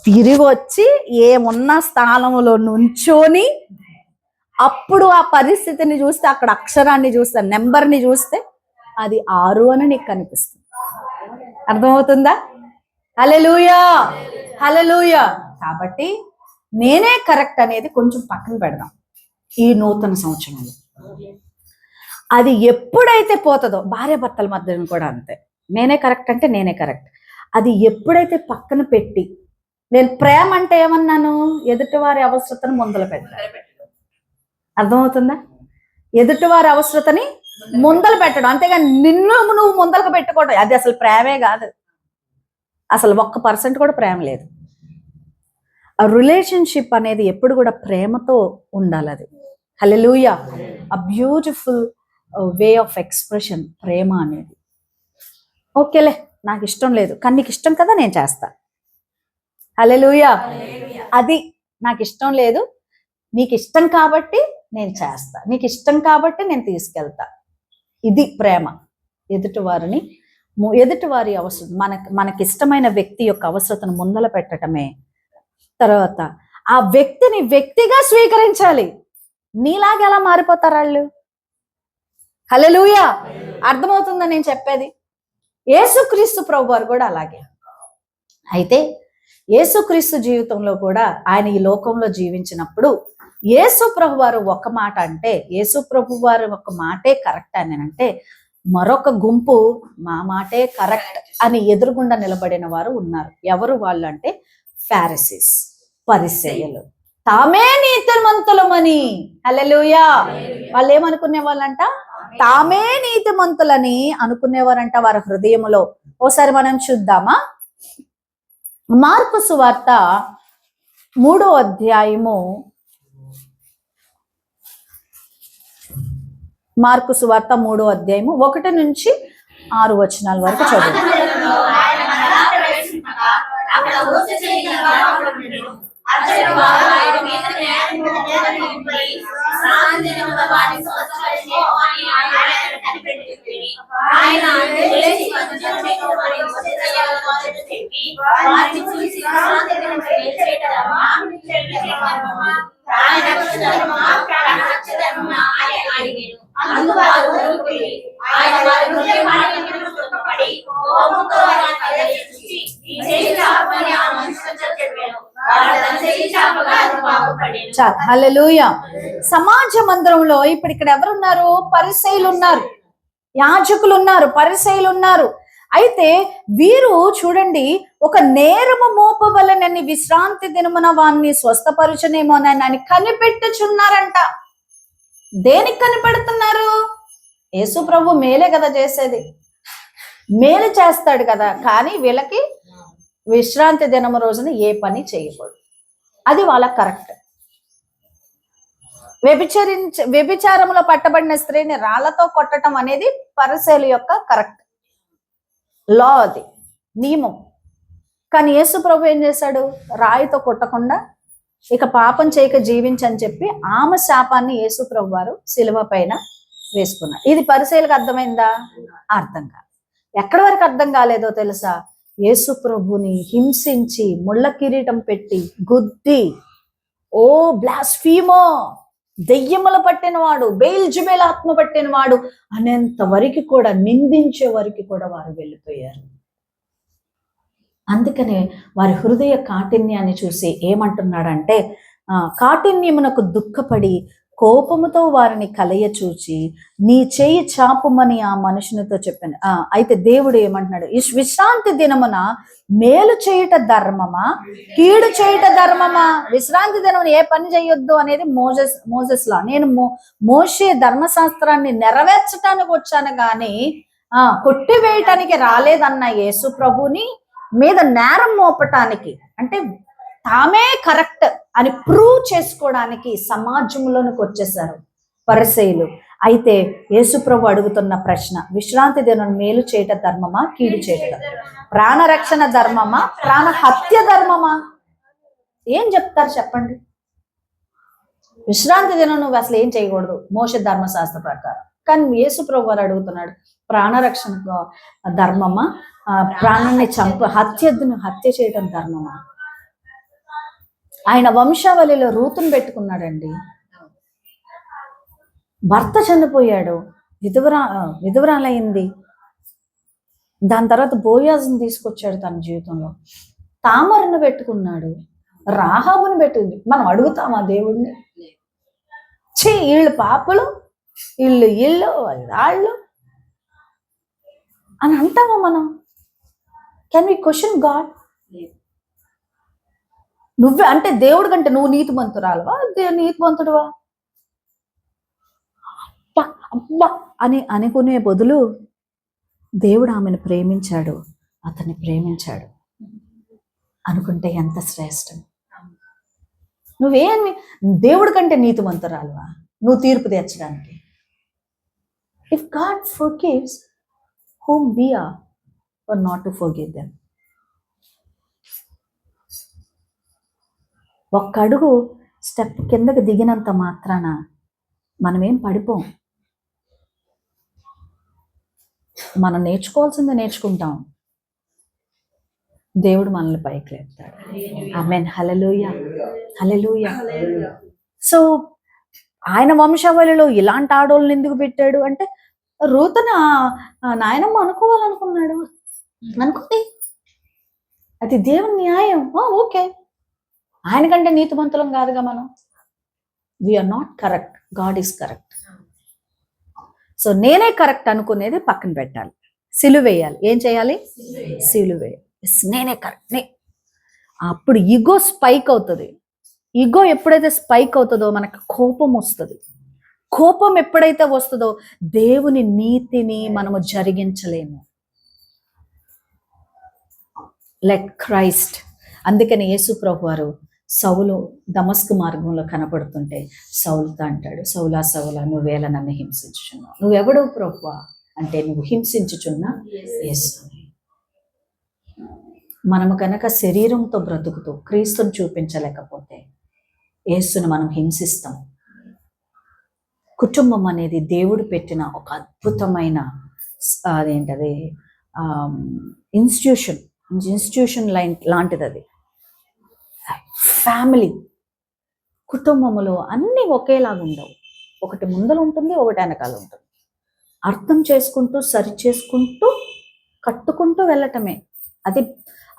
తిరిగి వచ్చి ఏమున్న స్థానంలో నుంచోని, అప్పుడు ఆ పరిస్థితిని చూస్తే, అక్కడ అక్షరాన్ని చూస్తే, నెంబర్ని చూస్తే అది 6 అని నీకు కనిపిస్తుంది. అర్థమవుతుందా? హల్లెలూయా. కాబట్టి నేనే కరెక్ట్ అనేది కొంచెం పక్కన పెడదాం ఈ నూతన సంవత్సరంలో. అది ఎప్పుడైతే పోతుందో, భార్య భర్తల మధ్యన కూడా అంతే, నేనే కరెక్ట్ అంటే నేనే కరెక్ట్. అది ఎప్పుడైతే పక్కన పెట్టి, నేను ప్రేమ అంటే ఏమన్నాను, ఎదుటివారి అవసరతను ముందల పెట్టాలి. అర్థమవుతుందా? ఎదుటివారి అవసరతని ముందలు పెట్టడం, అంతేగాని నువ్వు ముందలకు పెట్టుకోవడం, అది అసలు ప్రేమే కాదు. అసలు 1% కూడా ప్రేమ లేదు. ఆ రిలేషన్షిప్ అనేది ఎప్పుడు కూడా ప్రేమతో ఉండాలి. అది హల్లెలూయా. ఆ బ్యూటిఫుల్ వే ఆఫ్ ఎక్స్ప్రెషన్ ప్రేమ అనేది. ఓకేలే, నాకు ఇష్టం లేదు కానీ నీకు ఇష్టం కదా, నేను చేస్తా. హల్లెలూయా. అది నాకు ఇష్టం లేదు, నీకు ఇష్టం కాబట్టి నేను చేస్తా, నీకు ఇష్టం కాబట్టి నేను తీసుకెళ్తా. ఇది ప్రేమ. ఎదుటివారి అవసరం, మనకిష్టమైన వ్యక్తి యొక్క అవసరతను ముందల పెట్టడమే. తర్వాత ఆ వ్యక్తిని వ్యక్తిగా స్వీకరించాలి. నీలాగా ఎలా మారిపోతారు వాళ్ళు? హల్లెలూయా. అర్థమవుతుందా నేను చెప్పేది? యేసుక్రీస్తు ప్రభు వారు కూడా అలాగే. అయితే యేసుక్రీస్తు జీవితంలో కూడా, ఆయన ఈ లోకంలో జీవించినప్పుడు యేసు ప్రభు వారు ఒక మాట అంటే, యేసు ప్రభు వారు ఒక మాటే కరెక్ట్ అని అంటే, మరొక గుంపు మా మాటే కరెక్ట్ అని ఎదురుగుండా నిలబడిన వారు ఉన్నారు. ఎవరు వాళ్ళు అంటే ఫారిసీస్, పరిసయ్యులు. తామే నీతిమంతులమని. హల్లెలూయా. వాళ్ళు ఏమనుకునే వాళ్ళంట? తామే నీతిమంతులని అనుకునేవారంట వారి హృదయములో. ఓసారి మనం చూద్దామా? మార్కు సువార్త 3వ అధ్యాయము, మార్కు సువార్త 3వ అధ్యాయము 1 నుంచి 6 వచనాల వరకు చదువు. హల్లెలూయా. సమాజ మందిరంలో ఇప్పుడు ఇక్కడ ఎవరున్నారు? పరిసయ్యులు ఉన్నారు, యాజకులు ఉన్నారు, పరిసయ్యులు ఉన్నారు. అయితే వీరు చూడండి, ఒక నేరము మోపవలనని విశ్రాంతి దినమున వారిని స్వస్థపరచునేమోనని కనిపెట్టుచున్నారంట. దేనికి కనిపెడుతున్నారు? యేసు ప్రభు మేలే కదా చేసేది, మేలు చేస్తాడు కదా, కానీ వీళ్ళకి విశ్రాంతి దినము రోజున ఏ పని చేయకూడదు. అది వాళ్ళకి కరెక్ట్. వ్యభిచారంలో పట్టబడిన స్త్రీని రాళ్లతో కొట్టడం అనేది పరిసయ్యుల యొక్క కరెక్ట్ లా, అది నియమం. కానీ యేసు ప్రభు ఏం చేశాడు? రాయితో కొట్టకుండా ఇక పాపం చేయక జీవించని చెప్పి ఆమె శాపాన్ని యేసు ప్రభు వారు శిలువ పైన వేసుకున్నాడు. ఇది పరిసయ్యులకు అర్థమైందా? అర్థం కాదు. ఎక్కడి వరకు అర్థం కాలేదో తెలుసా? యేసు ప్రభుని హింసించి ముళ్ళ కిరీటం పెట్టి గుద్ది, ఓ బ్లాస్ఫీమో, దెయ్యములు పట్టినవాడు, బెయిల్జెబూల్ ఆత్మ పట్టినవాడు అనేంత వరకు కూడా, నిందించే వరకు కూడా వారు వెళ్ళిపోయారు. అందుకనే వారి హృదయ కాఠిన్యాన్ని చూసి ఏమంటున్నాడంటే, కాఠిన్యమునకు దుఃఖపడి కోపముతో వారిని కలయ చూచి నీ చేయి చాపుమని ఆ మనుషునితో చెప్పాను. అయితే దేవుడు ఏమంటున్నాడు? ఈ విశ్రాంతి దినమున మేలు చేయుట ధర్మమా, కీడు చేయుట ధర్మమా? విశ్రాంతి దినమున ఏ పని చేయొద్దు అనేది మోజెస్ లా. నేను మోషే ధర్మశాస్త్రాన్ని నెరవేర్చడానికి వచ్చాను కానీ కొట్టివేయటానికి రాలేదన్న యేసు ప్రభుని మీద నేరం మోపటానికి, అంటే తామే కరెక్ట్ అని ప్రూవ్ చేసుకోవడానికి సమాజంలోనికి వచ్చేసారు పరిసయ్యులు. అయితే యేసు ప్రభు అడుగుతున్న ప్రశ్న, విశ్రాంతి దినం మేలు చేయట ధర్మమా, కీడు చేయట, ప్రాణరక్షణ ధర్మమా, ప్రాణ హత్య ధర్మమా? ఏం చెప్తారు చెప్పండి? విశ్రాంతి దినం నువ్వు అసలు ఏం చేయకూడదు మోషే ధర్మశాస్త్ర ప్రకారం. కానీ యేసు ప్రభు వారు అడుగుతున్నాడు, ప్రాణరక్షణ ధర్మమా, ప్రాణాన్ని హత్య చేయటం ధర్మమా? ఆయన వంశావళిలో రూతును పెట్టుకున్నాడండి. భర్త చనిపోయాడు, విధవరాలైంది. దాని తర్వాత బోయాజును తీసుకొచ్చాడు తన జీవితంలో. తామరను పెట్టుకున్నాడు, రాహాబును పెట్టుకుంది. మనం అడుగుతామా దేవుడిని? వీళ్ళు పాపలు, ఇళ్ళు వాళ్ళు అని అంటామా మనం? Can we question God? నువ్వే అంటే దేవుడి కంటే నువ్వు నీతిమంతురాలువా, నీతిమంతుడువా? అబ్బా అని అనుకునే బదులు దేవుడు ఆమెను ప్రేమించాడు, అతన్ని ప్రేమించాడు అనుకుంటే ఎంత శ్రేష్టం. నువ్వేమి దేవుడి కంటే నీతిమంతురాలువా నువ్వు తీర్పు తెచ్చడానికి? If God forgives whom we are, or not to forgive them. ఒక్క అడుగు స్టెప్ కిందకి దిగినంత మాత్రాన మనమేం పడిపోం. మనం నేర్చుకోవాల్సింది నేర్చుకుంటాం, దేవుడు మనల్ని పైకి లేపుతాడు. ఆమేన్. హల్లెలూయా, హల్లెలూయా. సో ఆయన వంశావళిలో ఇలాంటి ఆడోళ్ళని ఎందుకు పెట్టాడు అంటే, రూతున నాయనమ్మ అనుకోవాలనుకున్నాడు, అనుకుంది. అది దేవుని న్యాయం. ఓకే, ఆయన కంటే నీతిమంతులం కాదుగా మనం. We are not correct, God is correct. So నేనే కరెక్ట్ అనుకునేది పక్కన పెట్టాలి, సిలువేయాలి. ఏం చేయాలి? సిలువేయాలి. నేనే కరెక్ట్. అప్పుడు ఈగో స్పైక్ అవుతుంది. ఈగో ఎప్పుడైతే స్పైక్ అవుతుందో మనకు కోపం వస్తుంది. కోపం ఎప్పుడైతే వస్తుందో దేవుని నీతిని మనము జరిగించలేము. Like Christ. అందుకని యేసు ప్రభు వారు సౌలు దమస్కు మార్గంలో కనపడుతుంటే సౌలుతో అంటాడు, సౌలా సౌలా నువ్వేళ నన్ను హింసించుచున్నావు. నువ్వెవడు ప్రభువా అంటే, నువ్వు హింసించుచున్నా యేసు. మనము కనుక శరీరంతో బ్రతుకుతూ క్రీస్తుని చూపించలేకపోతే యేసును మనం హింసిస్తాం. కుటుంబం అనేది దేవుడు పెట్టిన ఒక అద్భుతమైన అదేంటది ఇన్స్టిట్యూషన్ లాంటిది. అది ఫ్యామిలీ. కుటుంబములో అన్నీ ఒకేలాగా ఉండవు. ఒకటి ముందర ఉంటుంది, ఒకటి వెనకాల ఉంటుంది. అర్థం చేసుకుంటూ, సరి చేసుకుంటూ, కట్టుకుంటూ వెళ్ళటమే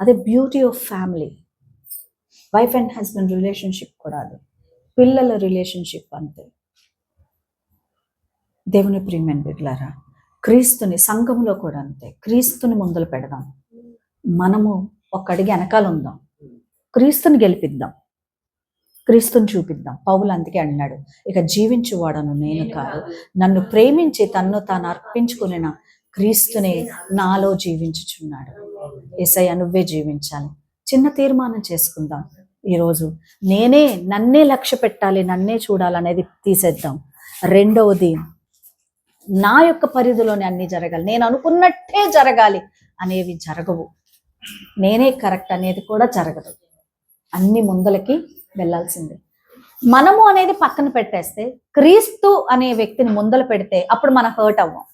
అదే beauty of family. Wife and husband relationship కూడా అది. పిల్లల రిలేషన్షిప్ అంతే. దేవుని ప్రియమైన బిడ్డలారా, క్రీస్తుని సంఘంలో కూడా అంతే. క్రీస్తుని ముందలు పెడదాం, మనము ఒక అడిగి వెనకాల ఉందాం, క్రీస్తుని గెలిపిద్దాం, క్రీస్తుని చూపిద్దాం. పౌలు అందుకే అన్నాడు, ఇక జీవించువాడను నేను కాదు, నన్ను ప్రేమించి తన్ను తాను అర్పించుకున్న క్రీస్తునే నాలో జీవించుచున్నాడు. యేసయ్య నువ్వే జీవించాలి. చిన్న తీర్మానం చేసుకుందాం. ఈరోజు నన్నే లక్ష్య పెట్టాలి, నన్నే చూడాలనేది తీసేద్దాం. రెండవది, నా యొక్క పరిధిలోనే అన్ని జరగాలి, నేను అనుకున్నట్టే జరగాలి అనేవి జరగవు. నేనే కరెక్ట్ అనేది కూడా జరగదు. అన్ని ముందలకి వెళ్ళాల్సిందే. మనము అనేది పక్కన పెట్టేస్తే క్రీస్తు అనే వ్యక్తిని ముందల పెడితే అప్పుడు మనం హర్ట్ అవ్వం.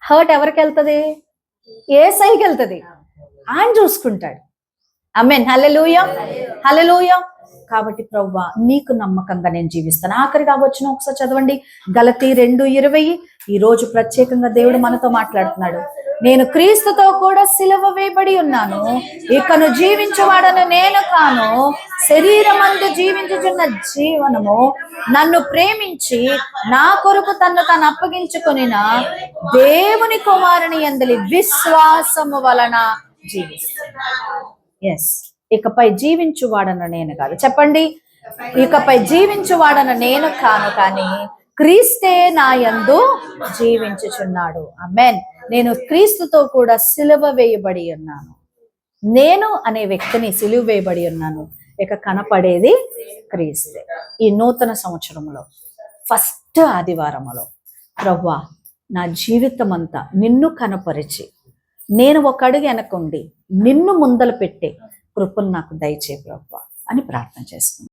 హర్ట్ ఎవరికి వెళ్తుంది? యేసయ్యకి వెళ్తుంది. ఆయన చూసుకుంటాడు. ఆమేన్. హల్లెలూయా, హల్లెలూయా. కాబట్టి ప్రభువా నీకు నమ్మకంగా నేను జీవిస్తాను. ఆఖరిగా వచ్చిన ఒకసారి చదవండి, గలతీ 2:20. ఈ రోజు ప్రత్యేకంగా దేవుడు మనతో మాట్లాడుతున్నాడు. నేను క్రీస్తుతో కూడా సిలువ వేయబడి ఉన్నాను, ఇకను జీవించువాడను నేను కాను, శరీరమందు జీవించుచున్న జీవనము నన్ను ప్రేమించి నా కొరకు తను అప్పగించుకొనిన దేవుని కుమారుని యందలి విశ్వాసము వలన జీవిస్తున్నాను. ఎస్, ఇకపై జీవించువాడను నేను కాదు. చెప్పండి, ఇకపై జీవించువాడను నేను కాను, కానీ క్రీస్తే నా యందు జీవించుచున్నాడు. ఆమేన్. నేను క్రీస్తుతో కూడా సిలువ వేయబడి ఉన్నాను. నేను అనే వ్యక్తిని సిలువ వేయబడి ఉన్నాను. ఇక కనపడేది క్రీస్తే. ఈ నూతన సంవత్సరంలో ఫస్ట్ ఆదివారములో ప్రభువా నా జీవితం అంతా నిన్ను కనపరిచి, నేను ఒక అడుగు వెనకుండి నిన్ను ముందలు పెట్టే కృపను నాకు దయచేయి ప్రభువా అని ప్రార్థన చేసుకున్నాను.